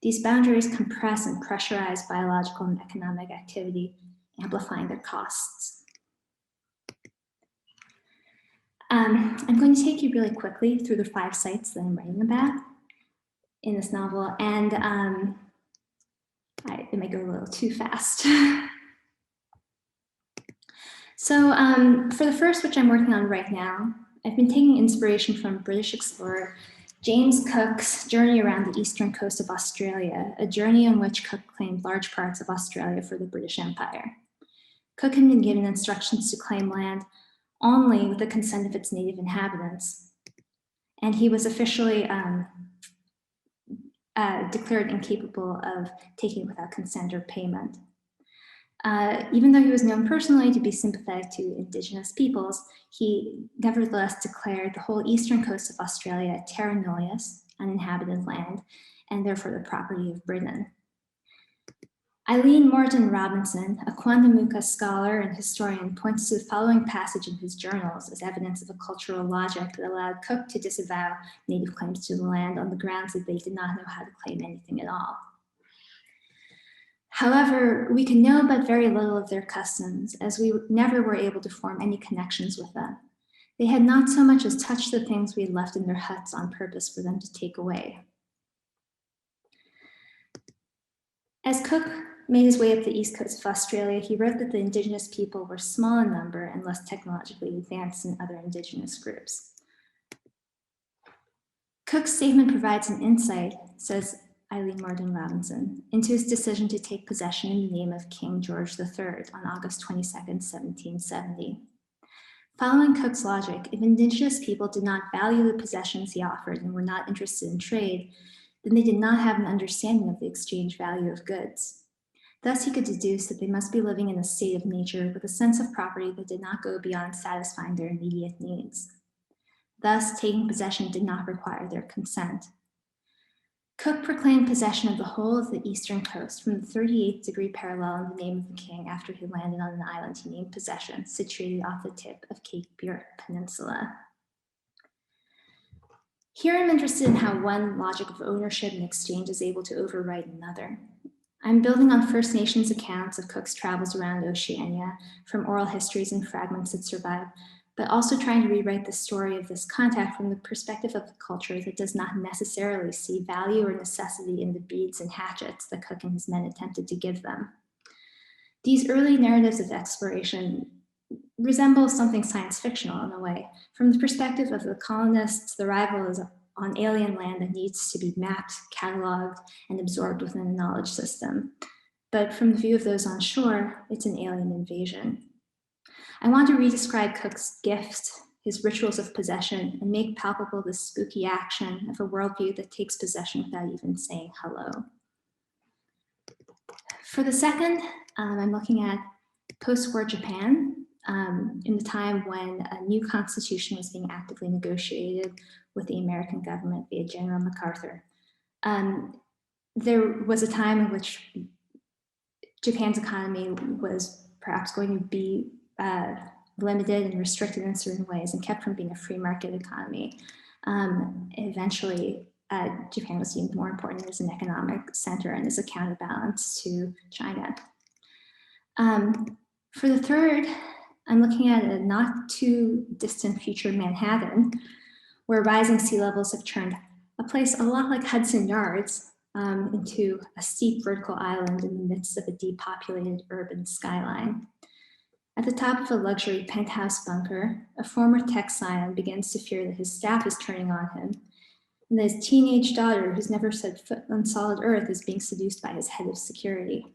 These boundaries compress and pressurize biological and economic activity, amplifying their costs. I'm going to take you really quickly through the 5 sites that I'm writing about in this novel, and it might go a little too fast. So for the first, which I'm working on right now, I've been taking inspiration from British explorer James Cook's journey around the eastern coast of Australia, a journey in which Cook claimed large parts of Australia for the British Empire. Cook had been given instructions to claim land only with the consent of its native inhabitants, and he was officially declared incapable of taking it without consent or payment. Even though he was known personally to be sympathetic to indigenous peoples, he nevertheless declared the whole eastern coast of Australia terra nullius, uninhabited land, and therefore the property of Britain. Eileen Morton Robinson, a Quandamooka scholar and historian, points to the following passage in his journals as evidence of a cultural logic that allowed Cook to disavow native claims to the land on the grounds that they did not know how to claim anything at all. However, we can know but very little of their customs, as we never were able to form any connections with them. They had not so much as touched the things we had left in their huts on purpose for them to take away. As Cook made his way up the east coast of Australia, he wrote that the indigenous people were small in number and less technologically advanced than other indigenous groups. Cook's statement provides an insight, says Eileen Morton Robinson, into his decision to take possession in the name of King George III on August 22, 1770. Following Cook's logic, if indigenous people did not value the possessions he offered and were not interested in trade, then they did not have an understanding of the exchange value of goods. Thus, he could deduce that they must be living in a state of nature with a sense of property that did not go beyond satisfying their immediate needs. Thus, taking possession did not require their consent. Cook proclaimed possession of the whole of the eastern coast from the 38th degree parallel in the name of the king after he landed on an island he named Possession, situated off the tip of Cape Björk Peninsula. Here I'm interested in how one logic of ownership and exchange is able to override another. I'm building on First Nations accounts of Cook's travels around Oceania, from oral histories and fragments that survive, but also trying to rewrite the story of this contact from the perspective of a culture that does not necessarily see value or necessity in the beads and hatchets that Cook and his men attempted to give them. These early narratives of exploration resemble something science fictional in a way. From the perspective of the colonists, the arrival is on alien land that needs to be mapped, cataloged, and absorbed within a knowledge system. But from the view of those on shore, it's an alien invasion. I want to redescribe Cook's gift, his rituals of possession, and make palpable the spooky action of a worldview that takes possession without even saying hello. For the second, I'm looking at post-war Japan, in the time when a new constitution was being actively negotiated with the American government via General MacArthur. There was a time in which Japan's economy was perhaps going to be limited and restricted in certain ways and kept from being a free market economy. Eventually, Japan was deemed more important as an economic center and as a counterbalance to China. For the third, I'm looking at a not too distant future Manhattan, where rising sea levels have turned a place a lot like Hudson Yards into a steep vertical island in the midst of a depopulated urban skyline. At the top of a luxury penthouse bunker, a former tech scion begins to fear that his staff is turning on him, and that his teenage daughter, who's never set foot on solid earth, is being seduced by his head of security.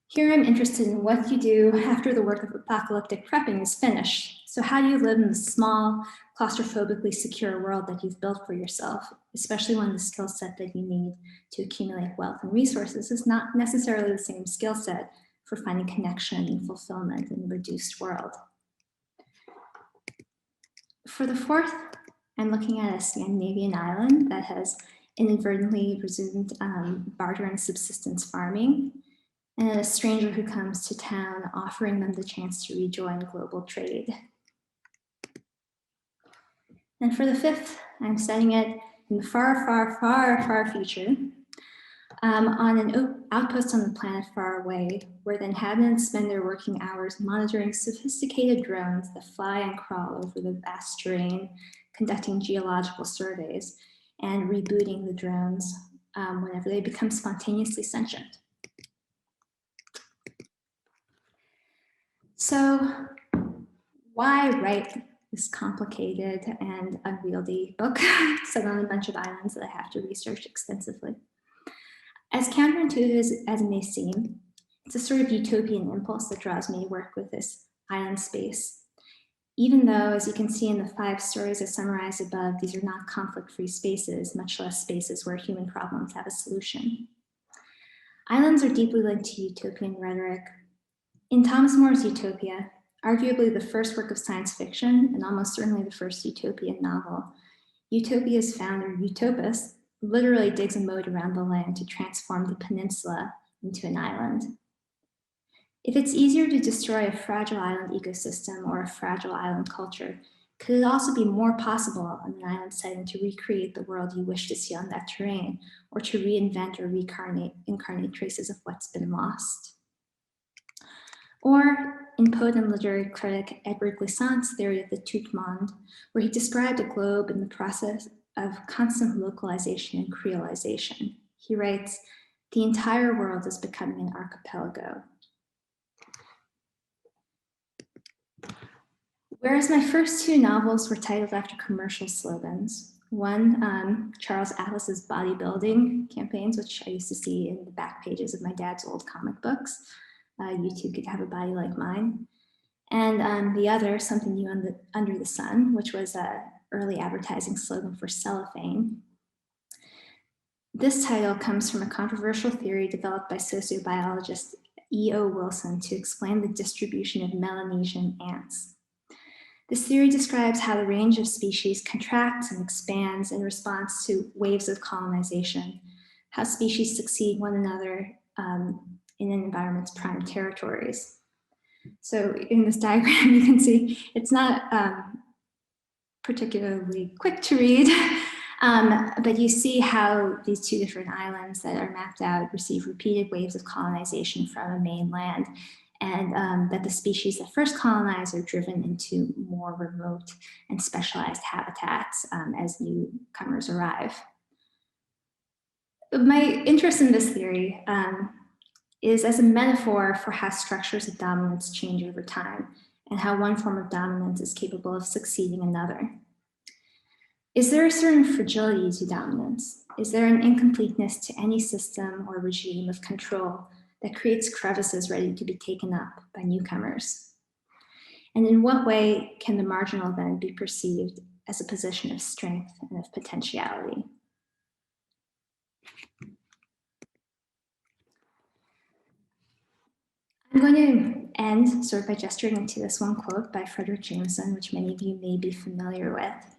Here I'm interested in what you do after the work of apocalyptic prepping is finished. So how do you live in the small, claustrophobically secure world that you've built for yourself, especially when the skill set that you need to accumulate wealth and resources is not necessarily the same skill set for finding connection and fulfillment in a reduced world. For the fourth, I'm looking at a Scandinavian island that has inadvertently resumed barter and subsistence farming, and a stranger who comes to town offering them the chance to rejoin global trade. And for the fifth, I'm setting it in the far, far, far, far future, on an outpost on the planet far away, where the inhabitants spend their working hours monitoring sophisticated drones that fly and crawl over the vast terrain, conducting geological surveys, and rebooting the drones whenever they become spontaneously sentient. So why write this complicated and unwieldy book set on a bunch of islands that I have to research extensively? As counterintuitive as it may seem, it's a sort of utopian impulse that draws me to work with this island space. Even though, as you can see in the 5 stories I summarized above, these are not conflict-free spaces, much less spaces where human problems have a solution. Islands are deeply linked to utopian rhetoric. In Thomas More's Utopia, arguably the first work of science fiction, and almost certainly the first utopian novel, Utopia's founder, Utopus, literally digs a moat around the land to transform the peninsula into an island. If it's easier to destroy a fragile island ecosystem or a fragile island culture, could it also be more possible on an island setting to recreate the world you wish to see on that terrain, or to reinvent or incarnate traces of what's been lost? Or in poet and literary critic Edward Gleason's theory of the tout monde, where he described a globe in the process of constant localization and creolization. He writes, "The entire world is becoming an archipelago." Whereas my first 2 novels were titled after commercial slogans, one, Charles Atlas's bodybuilding campaigns, which I used to see in the back pages of my dad's old comic books. You too could have a body like mine. And the other, Something New Under the Sun, which was an early advertising slogan for cellophane. This title comes from a controversial theory developed by sociobiologist E.O. Wilson to explain the distribution of Melanesian ants. This theory describes how the range of species contracts and expands in response to waves of colonization, how species succeed one another in an environment's prime territories. So in this diagram, you can see it's not particularly quick to read, but you see how these 2 different islands that are mapped out receive repeated waves of colonization from a mainland, and that the species that first colonize are driven into more remote and specialized habitats as newcomers arrive. My interest in this theory is as a metaphor for how structures of dominance change over time, and how one form of dominance is capable of succeeding another. Is there a certain fragility to dominance? Is there an incompleteness to any system or regime of control that creates crevices ready to be taken up by newcomers? And in what way can the marginal then be perceived as a position of strength and of potentiality? I'm going to end sort of by gesturing into this one quote by Frederick Jameson, which many of you may be familiar with.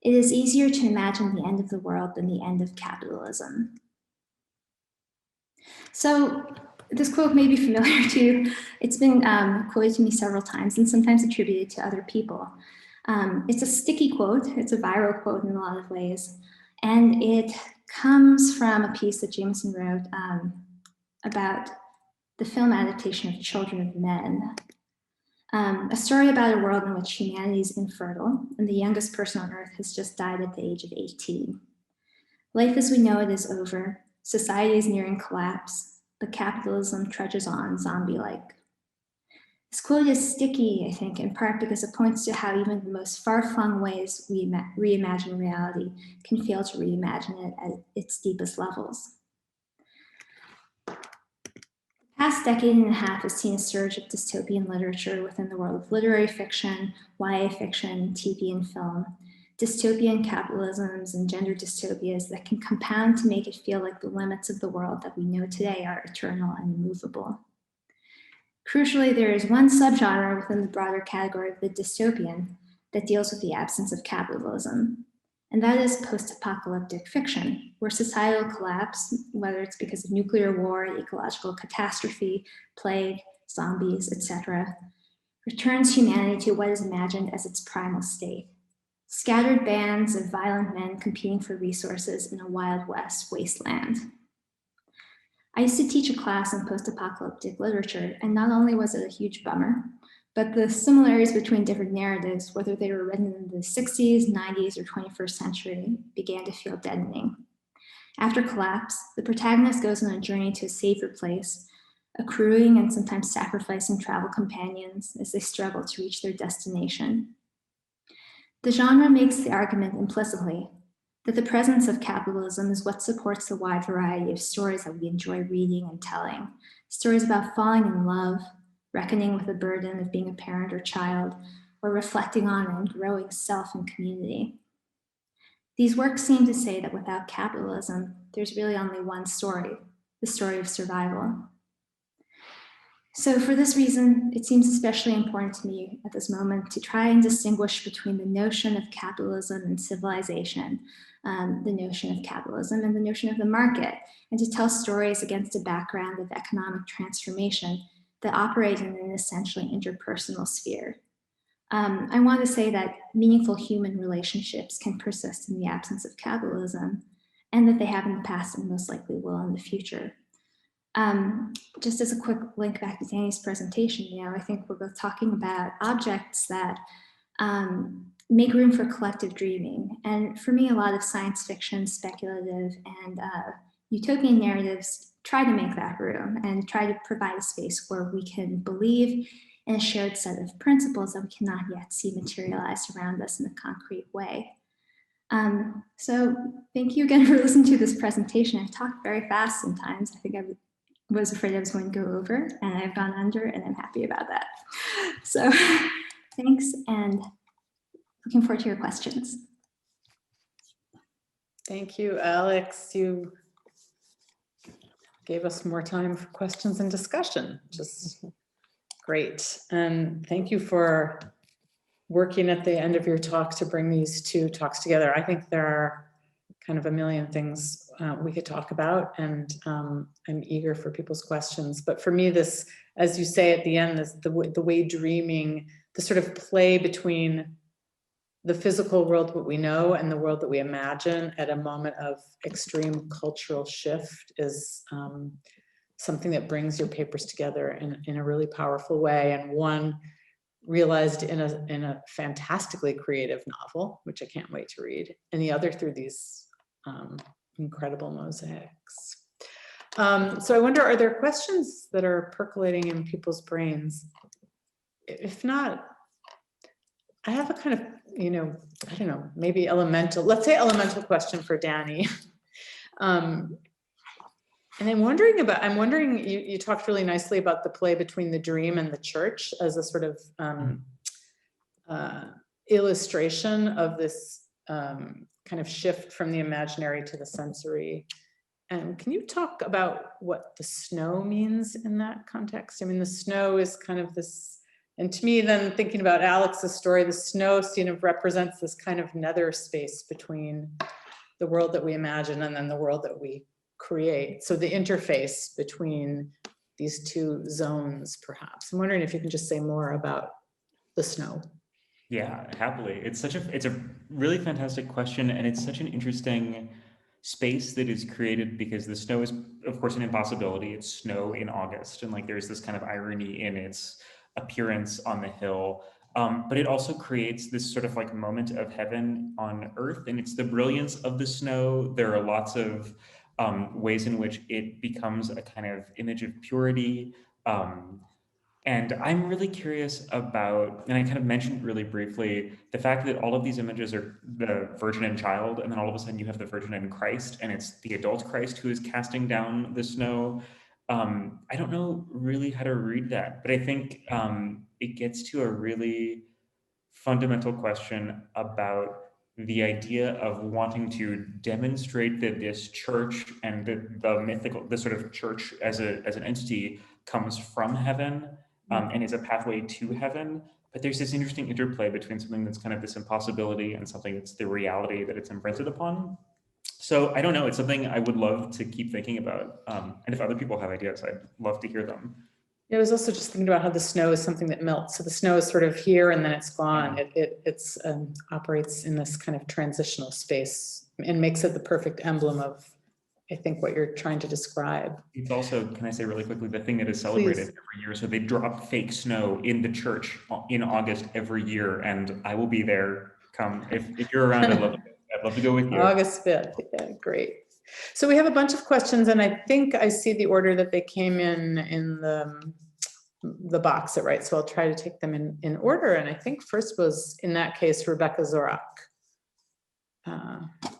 "It is easier to imagine the end of the world than the end of capitalism." So this quote may be familiar to you. It's been quoted to me several times and sometimes attributed to other people. It's a sticky quote. It's a viral quote in a lot of ways. And it comes from a piece that Jameson wrote about the film adaptation of Children of Men, a story about a world in which humanity is infertile and the youngest person on Earth has just died at the age of 18. Life as we know it is over, society is nearing collapse, but capitalism trudges on zombie-like. This quote is sticky, I think, in part because it points to how even the most far-flung ways we reimagine reality can fail to reimagine it at its deepest levels. The past decade and a half has seen a surge of dystopian literature within the world of literary fiction, YA fiction, TV and film, dystopian capitalisms and gender dystopias that can compound to make it feel like the limits of the world that we know today are eternal and immovable. Crucially, there is one subgenre within the broader category of the dystopian that deals with the absence of capitalism, and that is post-apocalyptic fiction, where societal collapse, whether it's because of nuclear war, ecological catastrophe, plague, zombies, etc., returns humanity to what is imagined as its primal state. Scattered bands of violent men competing for resources in a Wild West wasteland. I used to teach a class in post-apocalyptic literature, and not only was it a huge bummer, but the similarities between different narratives, whether they were written in the 60s, 90s, or 21st century, began to feel deadening. After collapse, the protagonist goes on a journey to a safer place, accruing and sometimes sacrificing travel companions as they struggle to reach their destination. The genre makes the argument implicitly that the presence of capitalism is what supports the wide variety of stories that we enjoy reading and telling. Stories about falling in love, reckoning with the burden of being a parent or child, or reflecting on and growing self and community. These works seem to say that without capitalism, there's really only one story, the story of survival. So for this reason, it seems especially important to me at this moment to try and distinguish between the notion of capitalism and civilization, the notion of capitalism and the notion of the market, and to tell stories against a background of economic transformation that operate in an essentially interpersonal sphere. I want to say that meaningful human relationships can persist in the absence of capitalism, and that they have in the past and most likely will in the future. Just as a quick link back to Danny's presentation, I think we're both talking about objects that make room for collective dreaming. And for me, a lot of science fiction, speculative, and utopian narratives try to make that room and try to provide a space where we can believe in a shared set of principles that we cannot yet see materialized around us in a concrete way. So thank you again for listening to this presentation. I've talked very fast sometimes. I think I was afraid I was going to go over, and I've gone under, and I'm happy about that. So thanks, and looking forward to your questions. Thank you, Alex. You gave us more time for questions and discussion, just great. And thank you for working at the end of your talk to bring these two talks together. I think there are kind of a million things we could talk about, and I'm eager for people's questions. But for me, this, as you say at the end, is the way dreaming, the sort of play between the physical world, what we know, and the world that we imagine at a moment of extreme cultural shift is something that brings your papers together in a really powerful way, and one realized in a fantastically creative novel, which I can't wait to read, and the other through these incredible mosaics. So I wonder, are there questions that are percolating in people's brains? If not, I have a kind of, I don't know, maybe elemental, let's say elemental question for Danny. And I'm wondering, you talked really nicely about the play between the dream and the church as a sort of illustration of this kind of shift from the imaginary to the sensory. And can you talk about what the snow means in that context? I mean, the snow is kind of this, and to me, then thinking about Alex's story, the snow sort of represents this kind of nether space between the world that we imagine and then the world that we create. So the interface between these two zones, perhaps. I'm wondering if you can just say more about the snow. Yeah, happily. It's a really fantastic question, and it's such an interesting space that is created because the snow is, of course, an impossibility. It's snow in August, and like there's this kind of irony in its appearance on the hill. But it also creates this sort of like moment of heaven on earth, and it's the brilliance of the snow. There are lots of ways in which it becomes a kind of image of purity. And I'm really curious about, and I kind of mentioned really briefly, the fact that all of these images are the Virgin and Child, and then all of a sudden you have the Virgin and Christ, and it's the adult Christ who is casting down the snow. I don't know really how to read that, but I think it gets to a really fundamental question about the idea of wanting to demonstrate that this church and the mythical, the sort of church as an entity comes from heaven and is a pathway to heaven. But there's this interesting interplay between something that's kind of this impossibility and something that's the reality that it's imprinted upon. So I don't know, it's something I would love to keep thinking about. And if other people have ideas, I'd love to hear them. I was also just thinking about how the snow is something that melts. So the snow is sort of here and then it's gone. It operates in this kind of transitional space and makes it the perfect emblem of I think, what you're trying to describe. It's also, can I say really quickly, the thing that is celebrated every year. So they drop fake snow in the church in August every year, and I will be there. Come if you're around. I'd love to go with you. August 5th. Yeah, great. So we have a bunch of questions, and I think I see the order that they came in the box, right? So I'll try to take them in order. And I think first was, in that case, Rebecca Zorak.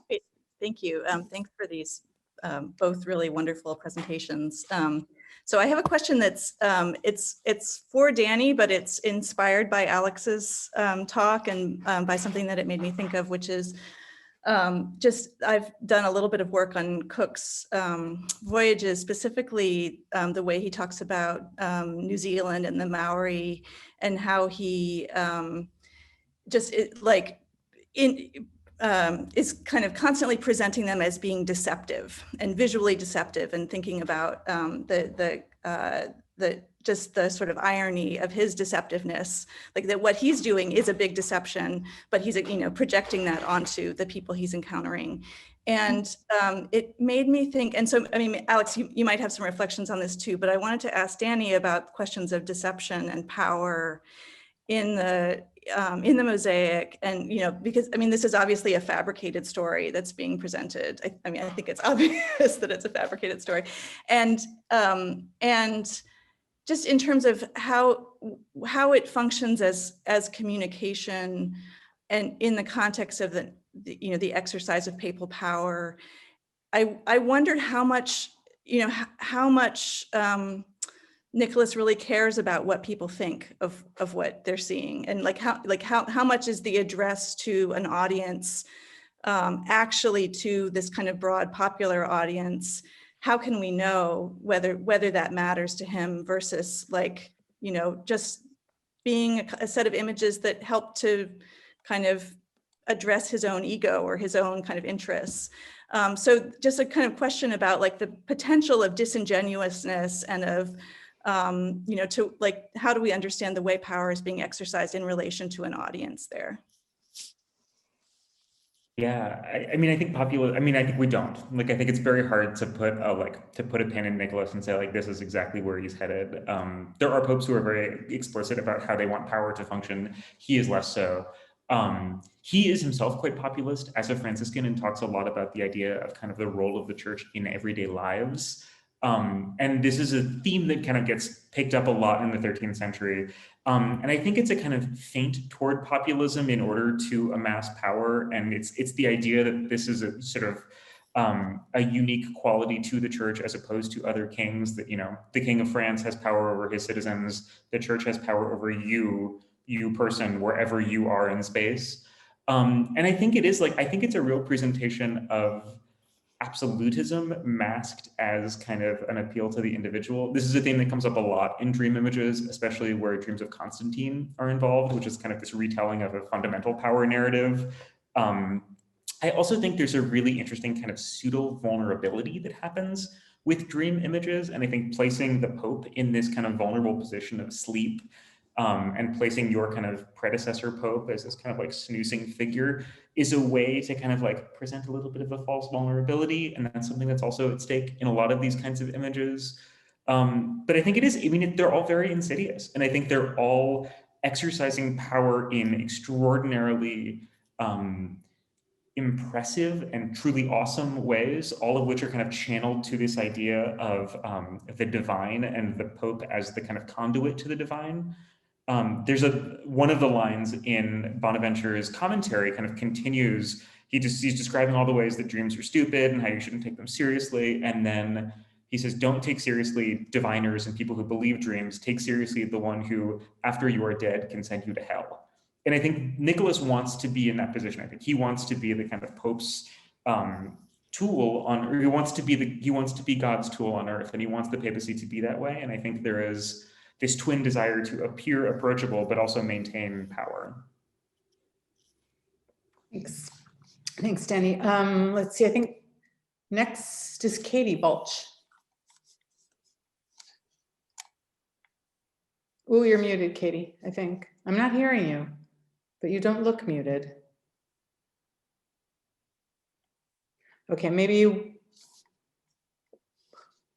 Great. Thank you. Thanks for these both really wonderful presentations. So I have a question that's it's for Danny, but it's inspired by Alex's talk and by something that it made me think of, which is just I've done a little bit of work on Cook's voyages, specifically the way he talks about New Zealand and the Maori, and how he is kind of constantly presenting them as being deceptive and visually deceptive, and thinking about just the sort of irony of his deceptiveness, like that what he's doing is a big deception, but he's projecting that onto the people he's encountering. And it made me think, and so, I mean, Alex, you might have some reflections on this too, but I wanted to ask Danny about questions of deception and power in the mosaic, and because I mean, this is obviously a fabricated story that's being presented. I mean, I think it's obvious that it's a fabricated story, and just in terms of how it functions as communication, and in the context of the exercise of papal power, I wondered how much Nicholas really cares about what people think of what they're seeing, and how much is the address to an audience actually to this kind of broad popular audience. How can we know whether that matters to him versus just being a set of images that help to kind of address his own ego or his own kind of interests. So just a kind of question about the potential of disingenuousness and of how do we understand the way power is being exercised in relation to an audience there? Yeah, I mean, I think I think we don't. I think it's very hard to put a pin in Nicholas and say this is exactly where he's headed. There are popes who are very explicit about how they want power to function. He is less so. He is himself quite populist as a Franciscan, and talks a lot about the idea of kind of the role of the church in everyday lives. And this is a theme that kind of gets picked up a lot in the 13th century. And I think it's a kind of feint toward populism in order to amass power. And it's the idea that this is a sort of a unique quality to the church as opposed to other kings, that, the King of France has power over his citizens. The church has power over you person, wherever you are in space. And I think it is I think it's a real presentation of absolutism masked as kind of an appeal to the individual. This is a theme that comes up a lot in dream images, especially where dreams of Constantine are involved, which is kind of this retelling of a fundamental power narrative. I also think there's a really interesting kind of pseudo vulnerability that happens with dream images. And I think placing the Pope in this kind of vulnerable position of sleep, and placing your kind of predecessor Pope as this kind of snoozing figure is a way to kind of present a little bit of a false vulnerability. And that's something that's also at stake in a lot of these kinds of images. But I think it is, they're all very insidious. And I think they're all exercising power in extraordinarily impressive and truly awesome ways, all of which are kind of channeled to this idea of the divine and the Pope as the kind of conduit to the divine. There's one of the lines in Bonaventure's commentary kind of continues. He's describing all the ways that dreams are stupid and how you shouldn't take them seriously. And then he says, don't take seriously diviners and people who believe dreams. Take seriously the one who, after you are dead, can send you to hell. And I think Nicholas wants to be in that position. I think he wants to be the kind of Pope's tool or he wants to be God's tool on earth, and he wants the papacy to be that way. And I think there is this twin desire to appear approachable, but also maintain power. Thanks, Danny. Let's see, I think next is Katie Balch. Oh, you're muted, Katie, I think. I'm not hearing you, but you don't look muted. Okay, maybe you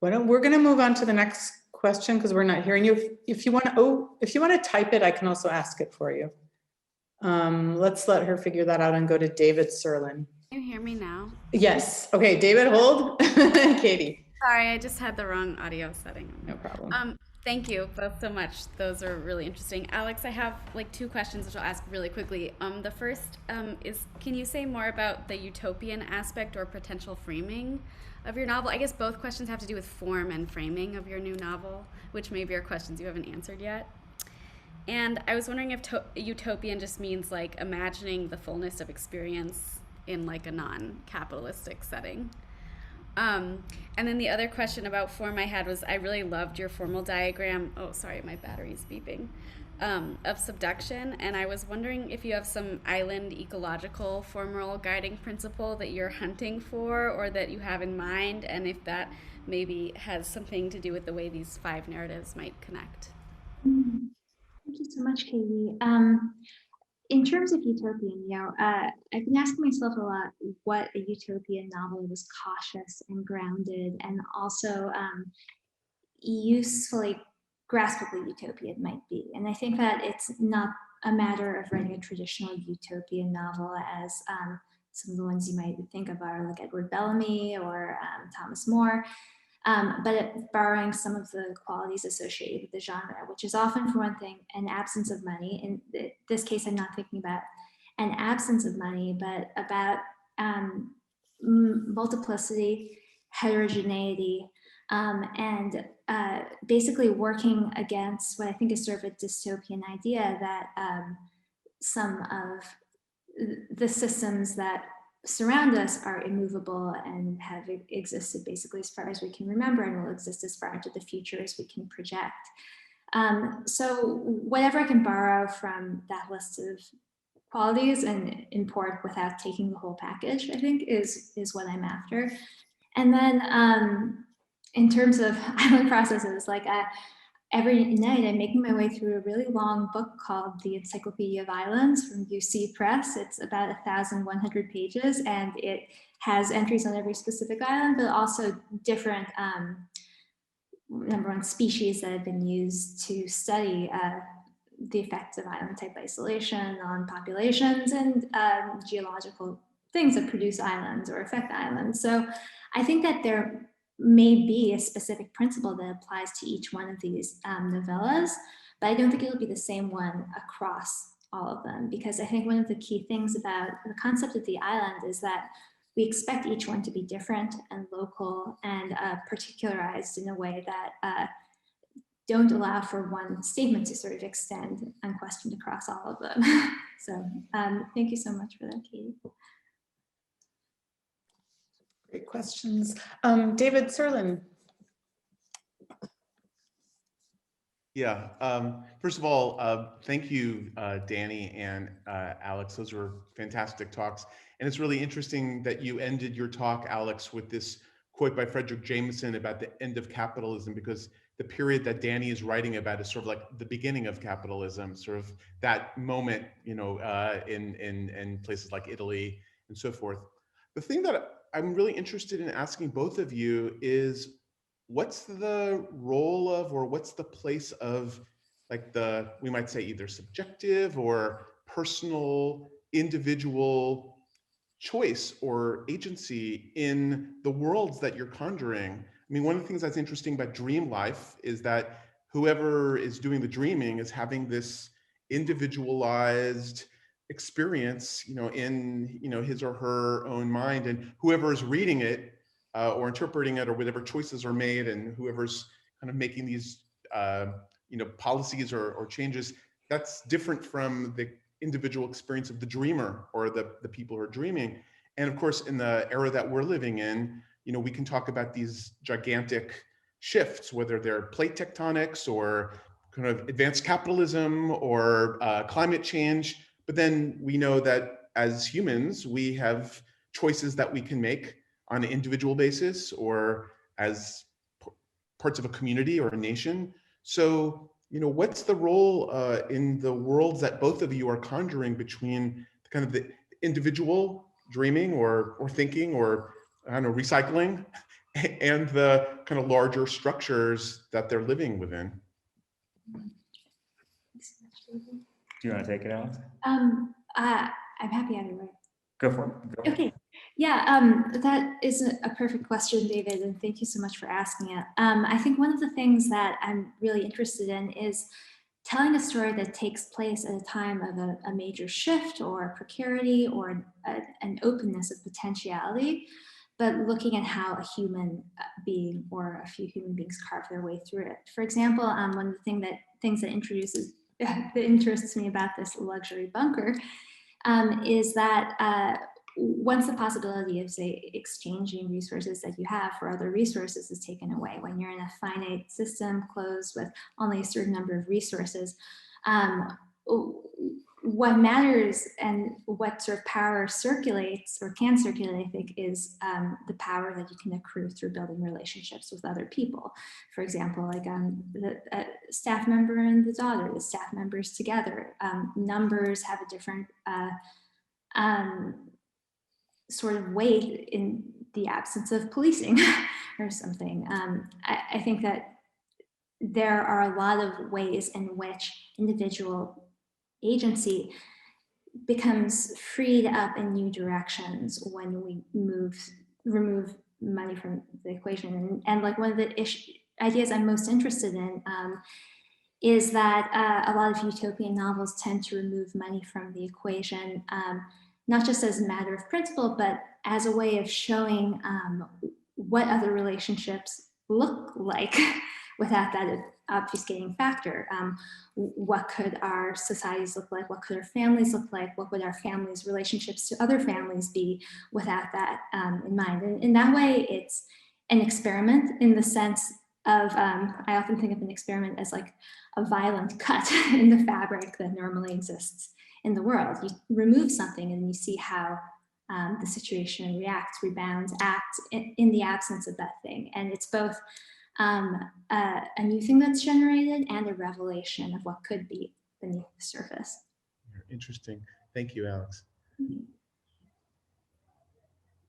We're going to move on to the next question because we're not hearing you. If you want to type it, I can also ask it for you. Let's let her figure that out and go to David Serlin. Can you hear me now? Yes. Okay, David, hold. Katie. Sorry, I just had the wrong audio setting. No problem. Thank you both so much. Those are really interesting. Alex, I have like two questions which I'll ask really quickly. The first is, can you say more about the utopian aspect or potential framing of your novel? I guess both questions have to do with form and framing of your new novel, which maybe are questions you haven't answered yet. And I was wondering if utopian just means like imagining the fullness of experience in like a non-capitalistic setting. And then the other question about form I had was, I really loved your formal diagram. Oh, sorry, my battery's beeping. Of subduction. And I was wondering if you have some island ecological formal guiding principle that you're hunting for or that you have in mind, and if that maybe has something to do with the way these 5 narratives might connect. Thank you so much, Katie. In terms of utopian, I've been asking myself a lot what a utopian novel was cautious and grounded and also usefully, graspably utopian might be. And I think that it's not a matter of writing a traditional utopian novel as some of the ones you might think of are like Edward Bellamy or Thomas More. But borrowing some of the qualities associated with the genre, which is often, for one thing, an absence of money. In this case, I'm not thinking about an absence of money, but about multiplicity, heterogeneity, and basically working against what I think is sort of a dystopian idea that some of the systems that surround us are immovable and have existed basically as far as we can remember and will exist as far into the future as we can project. So whatever I can borrow from that list of qualities and import without taking the whole package, I think is what I'm after. And then in terms of island processes, like every night I'm making my way through a really long book called The Encyclopedia of Islands from UC Press. It's about 1,100 pages and it has entries on every specific island, but also different, number one, species that have been used to study the effects of island type isolation on populations and geological things that produce islands or affect islands. So I think that there may be a specific principle that applies to each one of these novellas, but I don't think it'll be the same one across all of them, because I think one of the key things about the concept of the island is that we expect each one to be different and local and particularized in a way that don't allow for one statement to sort of extend unquestioned across all of them. So thank you so much for that, Katie. Great questions. David Serlin. Yeah, first of all, thank you, Danny and Alex. Those were fantastic talks. And it's really interesting that you ended your talk, Alex, with this quote by Frederick Jameson about the end of capitalism, because the period that Danny is writing about is sort of like the beginning of capitalism, sort of that moment, you know, in places like Italy and so forth. The thing that I'm really interested in asking both of you is, what's the role of, or what's the place of, like the, we might say either subjective or personal, individual choice or agency in the worlds that you're conjuring? I mean, one of the things that's interesting about dream life is that whoever is doing the dreaming is having this individualized experience, you know, in, you know, his or her own mind, and whoever is reading it or interpreting it, or whatever choices are made, and whoever's kind of making these, you know, policies or changes, that's different from the individual experience of the dreamer or the people who are dreaming. And of course, in the era that we're living in, you know, we can talk about these gigantic shifts, whether they're plate tectonics or kind of advanced capitalism or climate change. But then we know that as humans, we have choices that we can make on an individual basis or as parts of a community or a nation. So, you know, what's the role in the worlds that both of you are conjuring between kind of the individual dreaming or thinking or, I don't know, recycling, and the kind of larger structures that they're living within. Do you want to take it, Alex? I'm happy either way. Go for it. Go. Okay. Yeah, that is a perfect question, David, and thank you so much for asking it. I think one of the things that I'm really interested in is telling a story that takes place at a time of a major shift or precarity or an openness of potentiality, but looking at how a human being or a few human beings carve their way through it. For example, one of the things that interests me about this luxury bunker is that once the possibility of, say, exchanging resources that you have for other resources is taken away, when you're in a finite system closed with only a certain number of resources, what matters and what sort of power circulates or can circulate, I think, is the power that you can accrue through building relationships with other people. For example, like the staff member and the daughter, the staff members together. Numbers have a different sort of weight in the absence of policing or something. I think that there are a lot of ways in which individual agency becomes freed up in new directions when we remove money from the equation. And like one of the ideas I'm most interested in is that a lot of utopian novels tend to remove money from the equation, not just as a matter of principle, but as a way of showing what other relationships look like without that obfuscating factor. What could our societies look like? What could our families look like? What would our families' relationships to other families be without that in mind? And in that way, it's an experiment in the sense of, I often think of an experiment as like a violent cut in the fabric that normally exists in the world. You remove something and you see how the situation reacts, rebounds, acts in the absence of that thing. And it's both a new thing that's generated and a revelation of what could be beneath the surface. Interesting. Thank you, Alex.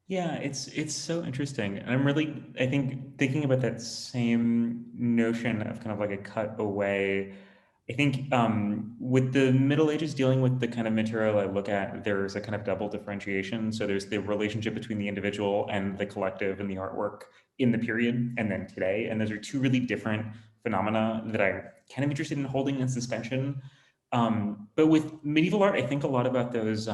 Yeah, it's so interesting. And I'm really, I think, thinking about that same notion of kind of like a cut away. I think with the Middle Ages dealing with the kind of material I look at, there's a kind of double differentiation. So there's the relationship between the individual and the collective and the artwork in the period and then today. And those are two really different phenomena that I'm kind of interested in holding in suspension. But with medieval art, I think a lot about those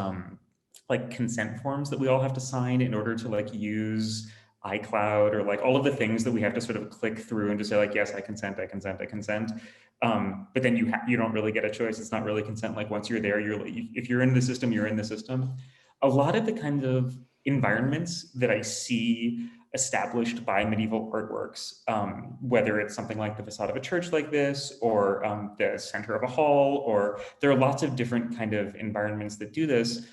like consent forms that we all have to sign in order to like use iCloud or like all of the things that we have to sort of click through and just say like, yes, I consent, I consent, I consent. But then you don't really get a choice. It's not really consent. Like once you're there, if you're in the system, you're in the system. A lot of the kind of environments that I see established by medieval artworks, whether it's something like the facade of a church like this, or the center of a hall, or there are lots of different kind of environments that do this.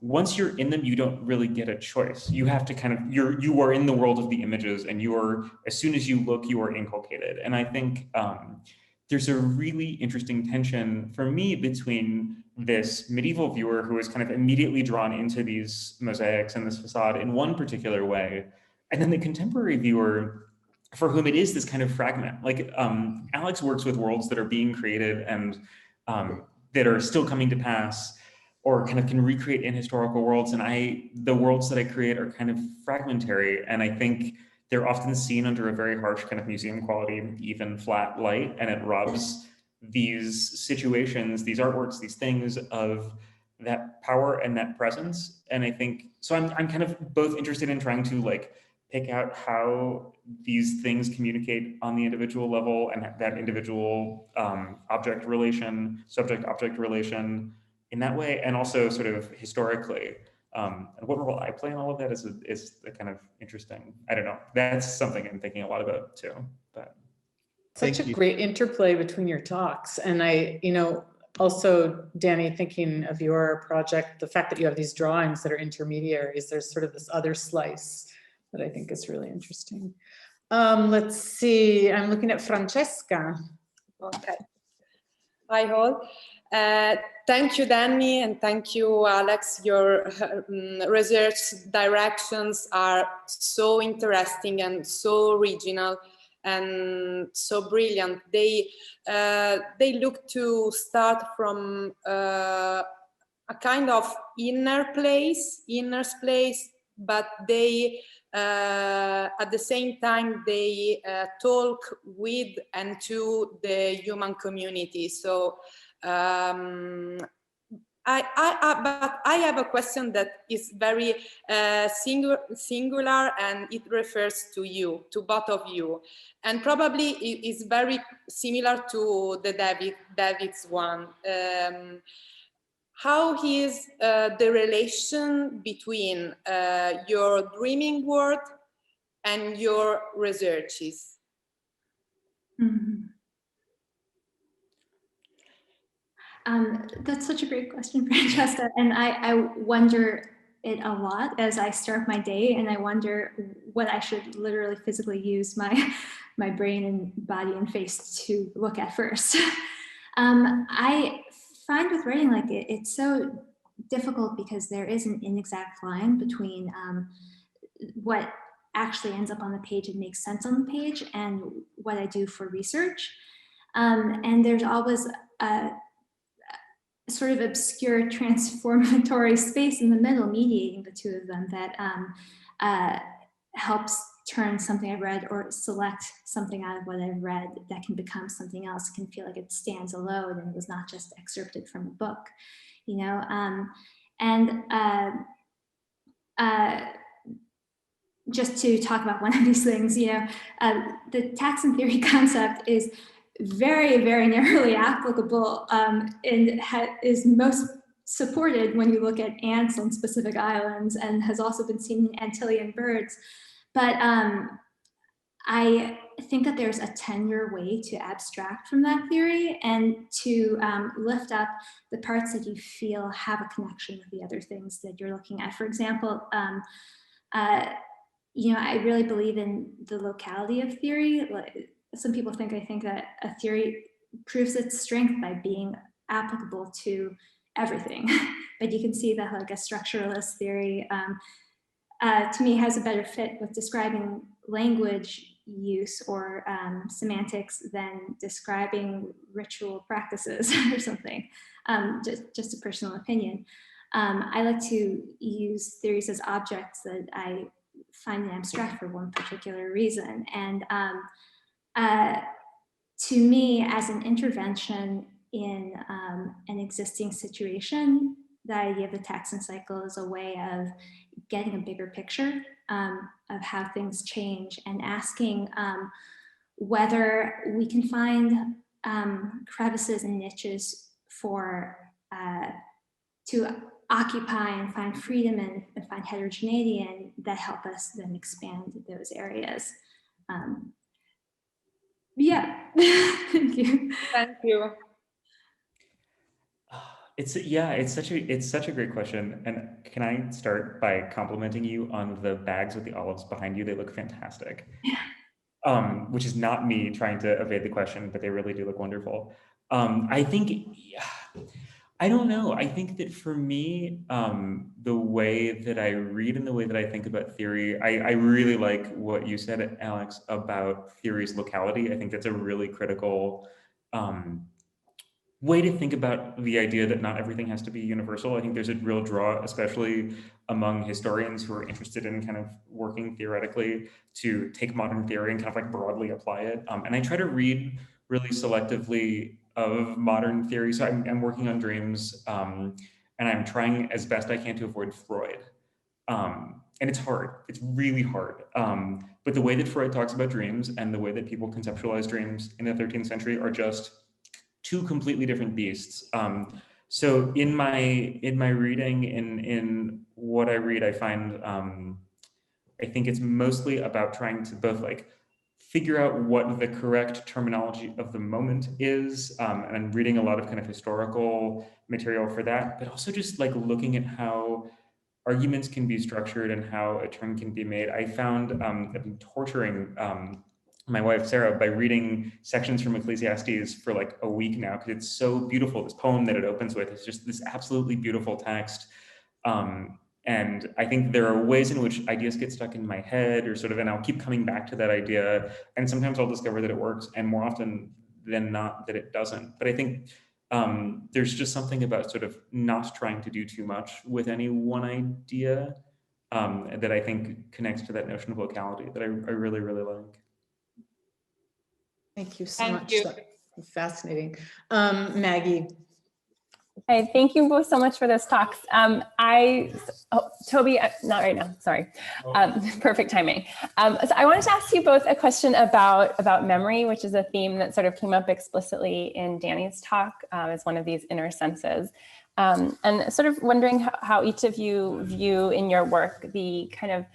Once you're in them, you don't really get a choice. You have to kind of, you are in the world of the images, and as soon as you look, you are inculcated. And I think there's a really interesting tension for me between this medieval viewer who is kind of immediately drawn into these mosaics and this facade in one particular way, and then the contemporary viewer for whom it is this kind of fragment. Like Alex works with worlds that are being created and that are still coming to pass, or kind of can recreate in historical worlds. And the worlds that I create are kind of fragmentary. And I think they're often seen under a very harsh kind of museum quality, even flat light. And it robs these situations, these artworks, these things of that power and that presence. And I think, so I'm kind of both interested in trying to like pick out how these things communicate on the individual level and that individual subject-object relation in that way, and also sort of historically. And what role I play in all of that is a kind of interesting, I don't know, that's something I'm thinking a lot about too. But such a great interplay between your talks. And also, Danny, thinking of your project, the fact that you have these drawings that are intermediaries, there's sort of this other slice that I think is really interesting. Let's see, I'm looking at Francesca. Okay. Hi all. Thank you, Danny, and thank you, Alex. Your research directions are so interesting and so original and so brilliant. They look to start from a kind of inner place, but they at the same time they talk with and to the human community. So but I have a question that is very singular, and it refers to you, to both of you, and probably it is very similar to the David's one. How is the relation between your dreaming world and your researches? Mhm. That's such a great question, Francesca, and I wonder it a lot as I start my day, and I wonder what I should literally physically use my brain and body and face to look at first. I find with writing like it's so difficult because there is an inexact line between what actually ends up on the page and makes sense on the page and what I do for research. And there's always a sort of obscure transformatory space in the middle mediating the two of them that helps turn something I've read or select something out of what I've read that can become something else, can feel like it stands alone and was not just excerpted from a book, you know? Just to talk about one of these things, you know, the taxon theory concept is very, very narrowly applicable and is most supported when you look at ants on specific islands and has also been seen in Antillean birds. But I think that there's a tender way to abstract from that theory and to lift up the parts that you feel have a connection with the other things that you're looking at. For example, you know, I really believe in the locality of theory. Some people think I think that a theory proves its strength by being applicable to everything. But you can see that like a structuralist theory to me has a better fit with describing language use or semantics than describing ritual practices or something, just a personal opinion. I like to use theories as objects that I find abstract for one particular reason. And to me, as an intervention in an existing situation, the idea of the taxon cycle is a way of getting a bigger picture of how things change and asking whether we can find crevices and niches for to occupy and find freedom and find heterogeneity and that help us then expand those areas. Yeah, thank you. Thank you. It's such a great question. And can I start by complimenting you on the bags with the olives behind you? They look fantastic. Which is not me trying to evade the question, but they really do look wonderful. I think, I don't know. I think that for me, the way that I read and the way that I think about theory, I really like what you said, Alex, about theory's locality. I think that's a really critical way to think about the idea that not everything has to be universal. I think there's a real draw, especially among historians who are interested in kind of working theoretically, to take modern theory and kind of like broadly apply it. And I try to read really selectively of modern theory. So I'm working on dreams, and I'm trying as best I can to avoid Freud. And it's hard, it's really hard. But the way that Freud talks about dreams and the way that people conceptualize dreams in the 13th century are just two completely different beasts. So in my reading, in what I read, I find, I think it's mostly about trying to both like figure out what the correct terminology of the moment is. And I'm reading a lot of kind of historical material for that, but also just like looking at how arguments can be structured and how a term can be made. I found I've been torturing my wife Sarah by reading sections from Ecclesiastes for like a week now, because it's so beautiful. This poem that it opens with is just this absolutely beautiful text. And I think there are ways in which ideas get stuck in my head, or sort of, and I'll keep coming back to that idea. And sometimes I'll discover that it works, and more often than not that it doesn't. But I think there's just something about sort of not trying to do too much with any one idea that I think connects to that notion of locality that I really, really like. Thank you so Thank much. you. That's fascinating. Maggie. Hey, thank you both so much for those talks. Toby, not right now, sorry. Perfect timing. So I wanted to ask you both a question about memory, which is a theme that sort of came up explicitly in Danny's talk as one of these inner senses. And sort of wondering how each of you view in your work the kind of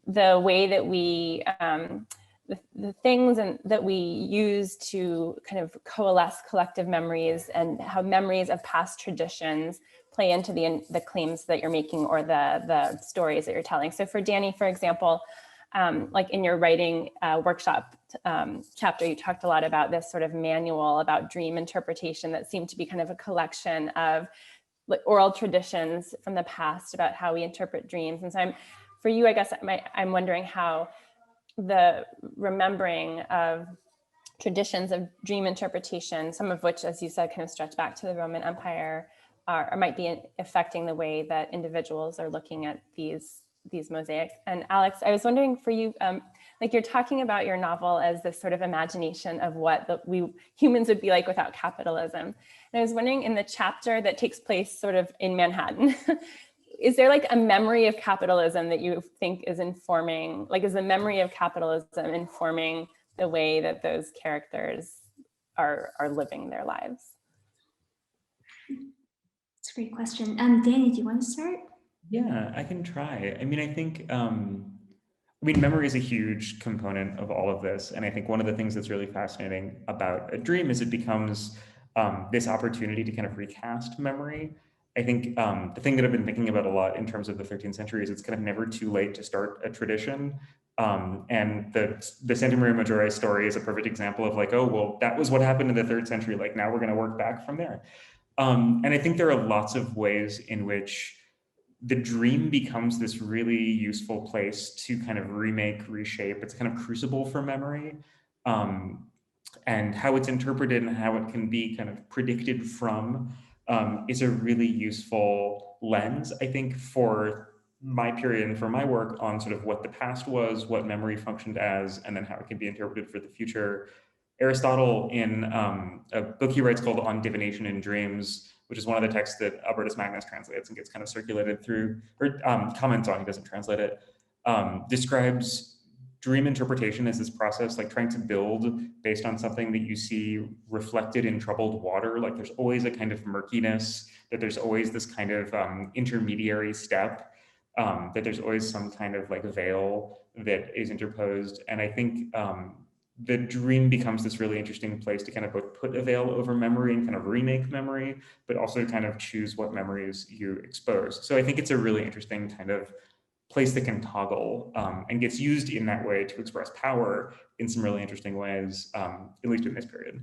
the way that we, the things that we use to kind of coalesce collective memories, and how memories of past traditions play into the claims that you're making, or the stories that you're telling. So for Danny, for example, like in your writing workshop chapter, you talked a lot about this sort of manual about dream interpretation that seemed to be kind of a collection of like oral traditions from the past about how we interpret dreams. And so for you, I guess I'm wondering how the remembering of traditions of dream interpretation, some of which, as you said, kind of stretch back to the Roman Empire, or might be affecting the way that individuals are looking at these mosaics. And Alex, I was wondering for you, like you're talking about your novel as this sort of imagination of what we humans would be like without capitalism. And I was wondering, in the chapter that takes place sort of in Manhattan, is there like a memory of capitalism that you think is informing, like is the memory of capitalism informing the way that those characters are living their lives? That's a great question. Danny, do you want to start? Yeah, I can try. I mean, I think, memory is a huge component of all of this. And I think one of the things that's really fascinating about a dream is it becomes this opportunity to kind of recast memory. I think the thing that I've been thinking about a lot in terms of the 13th century is it's kind of never too late to start a tradition. And the Santa Maria Maggiore story is a perfect example of like, oh, well, that was what happened in the 3rd century. Like now we're going to work back from there. And I think there are lots of ways in which the dream becomes this really useful place to kind of remake, reshape. It's kind of crucible for memory. And how it's interpreted and how it can be kind of predicted from is a really useful lens, I think, for my period and for my work on sort of what the past was, what memory functioned as, and then how it can be interpreted for the future. Aristotle, in a book he writes called On Divination in Dreams, which is one of the texts that Albertus Magnus translates and gets kind of circulated through, or comments on, he doesn't translate it, describes dream interpretation as this process, like trying to build based on something that you see reflected in troubled water. Like there's always a kind of murkiness, that there's always this kind of intermediary step, that there's always some kind of like veil that is interposed. And I think the dream becomes this really interesting place to kind of both put a veil over memory and kind of remake memory, but also kind of choose what memories you expose. So I think it's a really interesting kind of place that can toggle and gets used in that way to express power in some really interesting ways, at least in this period.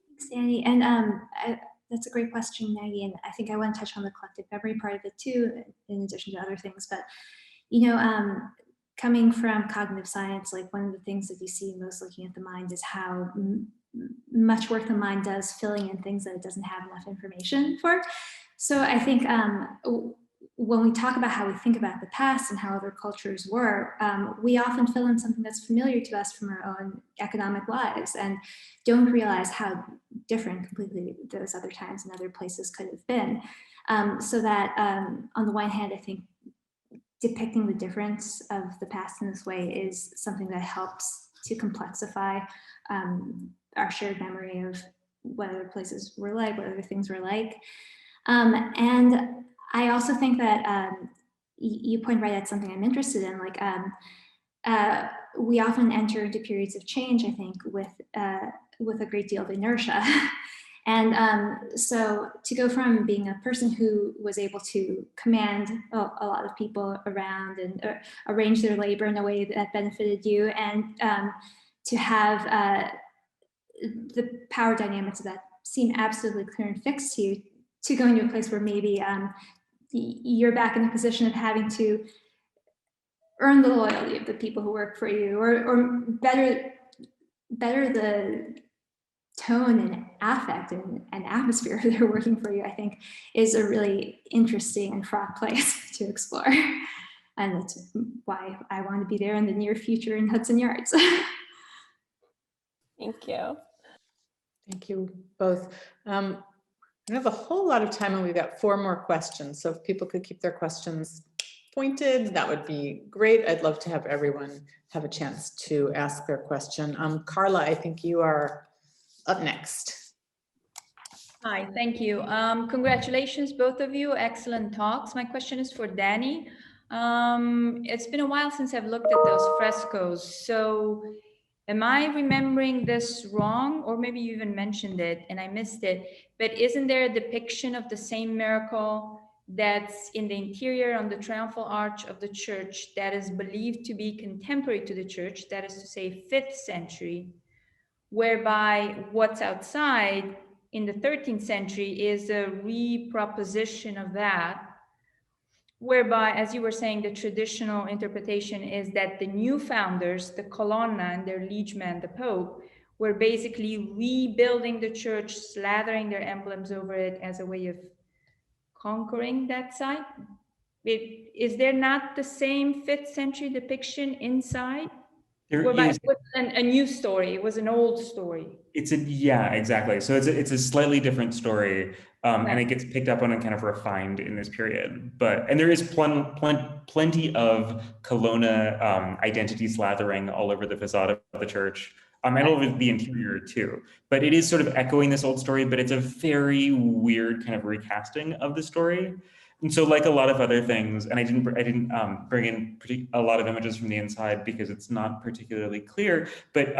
Thanks, Danny. And that's a great question, Maggie. And I think I want to touch on the collective memory part of it too, in addition to other things. But, you know, coming from cognitive science, like one of the things that you see most looking at the mind is how much work the mind does filling in things that it doesn't have enough information for. So I think when we talk about how we think about the past and how other cultures were, we often fill in something that's familiar to us from our own economic lives and don't realize how different completely those other times and other places could have been. So that on the one hand, I think depicting the difference of the past in this way is something that helps to complexify our shared memory of what other places were like, what other things were like. And I also think that you point right at something I'm interested in, like we often enter into periods of change, I think, with a great deal of inertia. And so to go from being a person who was able to command a lot of people around and arrange their labor in a way that benefited you, and to have the power dynamics of that seem absolutely clear and fixed to you, to go into a place where maybe you're back in the position of having to earn the loyalty of the people who work for you, or better the tone and affect and atmosphere they're working for you, I think is a really interesting and fraught place to explore. And that's why I want to be there in the near future in Hudson Yards. Thank you. Thank you both. I don't have a whole lot of time, and we've got 4 more questions. So if people could keep their questions pointed, that would be great. I'd love to have everyone have a chance to ask their question. Carla, I think you are up next. Hi, thank you. Congratulations, both of you. Excellent talks. My question is for Danny. It's been a while since I've looked at those frescoes. So am I remembering this wrong? Or maybe you even mentioned it and I missed it. But isn't there a depiction of the same miracle that's in the interior on the triumphal arch of the church that is believed to be contemporary to the church, that is to say 5th century, whereby what's outside in the 13th century is a reproposition of that, whereby, as you were saying, the traditional interpretation is that the new founders, the Colonna and their liegeman, the Pope, were basically rebuilding the church, slathering their emblems over it as a way of conquering that site. Is there not the same 5th century depiction inside? There Whereby is. it wasn't a new story, it was an old story. Yeah, exactly. So it's a slightly different story, and it gets picked up on and kind of refined in this period. And there is plenty of Colonna identity slathering all over the facade of the church, and all over the interior too. But it is sort of echoing this old story, but it's a very weird kind of recasting of the story. And so, like a lot of other things, and I didn't bring in a lot of images from the inside because it's not particularly clear, but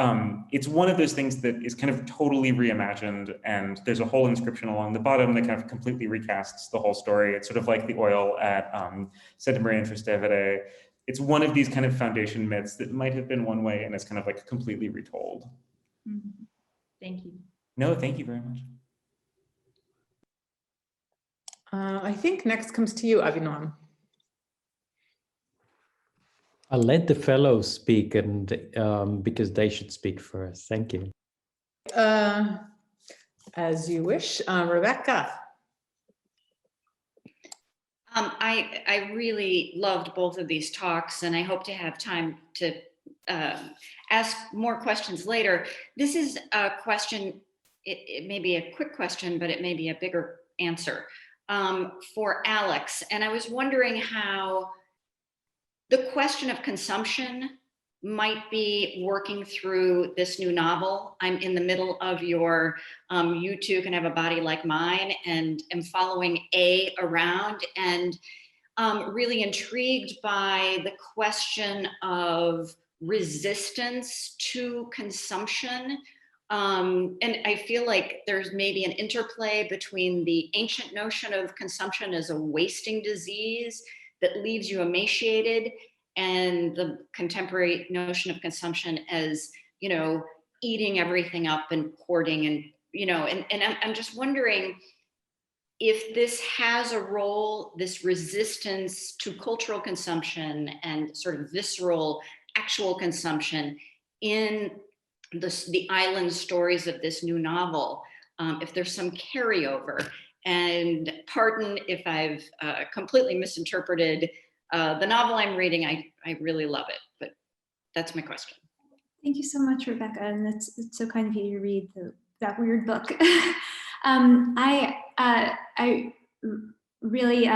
it's one of those things that is kind of totally reimagined, and there's a whole inscription along the bottom that kind of completely recasts the whole story. It's sort of like the oil at Santa Maria in Trastevere. It's one of these kind of foundation myths that might have been one way and is kind of like completely retold. Mm-hmm. Thank you. No, thank you very much. I think next comes to you, Avinoam. I'll let the fellows speak, and because they should speak first. Thank you. As you wish. Rebecca. I really loved both of these talks, and I hope to have time to ask more questions later. This is a question, it may be a quick question, but it may be a bigger answer for Alex. And I was wondering how the question of consumption might be working through this new novel. I'm in the middle of your You Too Can Have a Body Like Mine, and am following A around, and really intrigued by the question of resistance to consumption. And I feel like there's maybe an interplay between the ancient notion of consumption as a wasting disease that leaves you emaciated, and the contemporary notion of consumption as, you know, eating everything up and hoarding, and, you know, and I'm just wondering if this has a role, this resistance to cultural consumption and sort of visceral actual consumption in the island stories of this new novel, if there's some carryover. And pardon if I've completely misinterpreted the novel I'm reading. I really love it, but that's my question. Thank you so much, Rebecca, and it's so kind of you to read that weird book. I really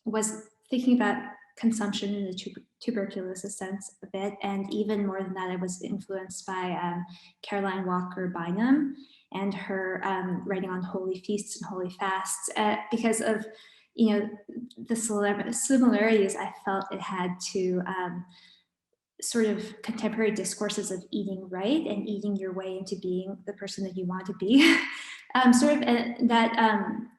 was thinking about consumption in the tuberculosis sense a bit, and even more than that, I was influenced by Caroline Walker Bynum and her writing on holy feasts and holy fasts, because of, you know, the similarities I felt it had to sort of contemporary discourses of eating right and eating your way into being the person that you want to be.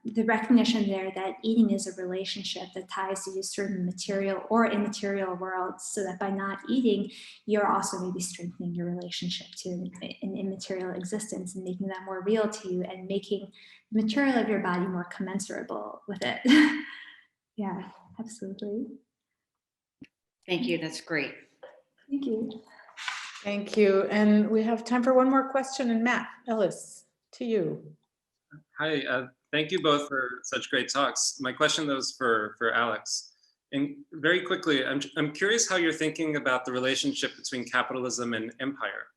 The recognition there that eating is a relationship that ties you to certain material or immaterial worlds, so that by not eating, you're also maybe strengthening your relationship to an immaterial existence and making that more real to you and making the material of your body more commensurable with it. Yeah, absolutely. Thank you, that's great. Thank you. Thank you. And we have time for one more question. And Matt Ellis, to you. Hi, thank you both for such great talks. My question though is for Alex. And very quickly, I'm curious how you're thinking about the relationship between capitalism and empire,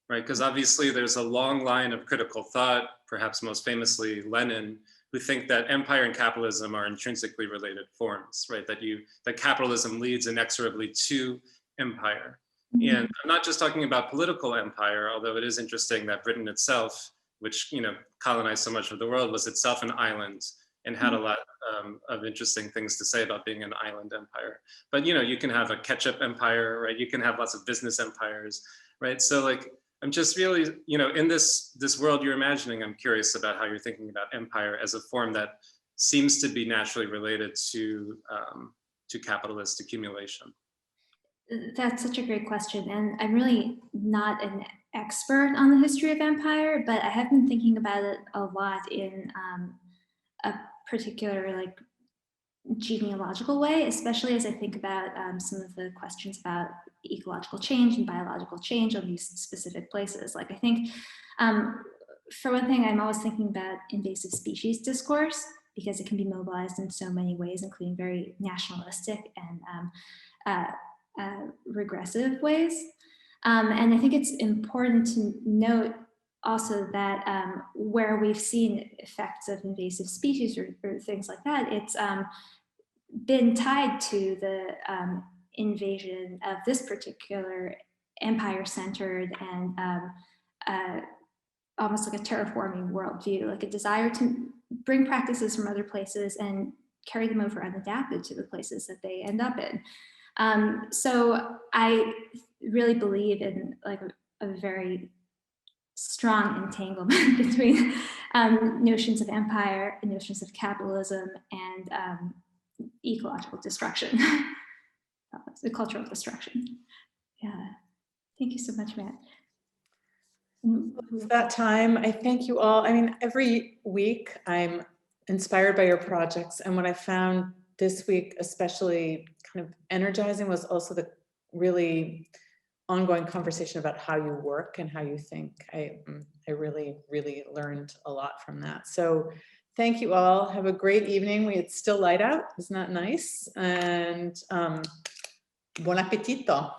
right? Because obviously there's a long line of critical thought, perhaps most famously Lenin, who think that empire and capitalism are intrinsically related forms, right? That capitalism leads inexorably to empire. And I'm not just talking about political empire, although it is interesting that Britain itself, which colonized so much of the world, was itself an island and had a lot of interesting things to say about being an island empire. But you can have a ketchup empire, right? You can have lots of business empires, right? So like, I'm just really, in this world you're imagining, I'm curious about how you're thinking about empire as a form that seems to be naturally related to capitalist accumulation. That's such a great question. And I'm really not an expert on the history of empire, but I have been thinking about it a lot in a particular genealogical way, especially as I think about some of the questions about ecological change and biological change on these specific places. Like I think, for one thing, I'm always thinking about invasive species discourse, because it can be mobilized in so many ways, including very nationalistic and regressive ways. And I think it's important to note also that where we've seen effects of invasive species or things like that, it's been tied to the invasion of this particular empire-centered and almost like a terraforming worldview, like a desire to bring practices from other places and carry them over unadapted to the places that they end up in. So I really believe in like a very strong entanglement between notions of empire and notions of capitalism and ecological destruction, the cultural destruction. Yeah, thank you so much, Matt. It's that time. I thank you all. I mean, every week I'm inspired by your projects, and what I found this week especially kind of energizing was also the really ongoing conversation about how you work and how you think. I really, really learned a lot from that. So thank you all. Have a great evening. It's still light out. Isn't that nice? And buon appetito.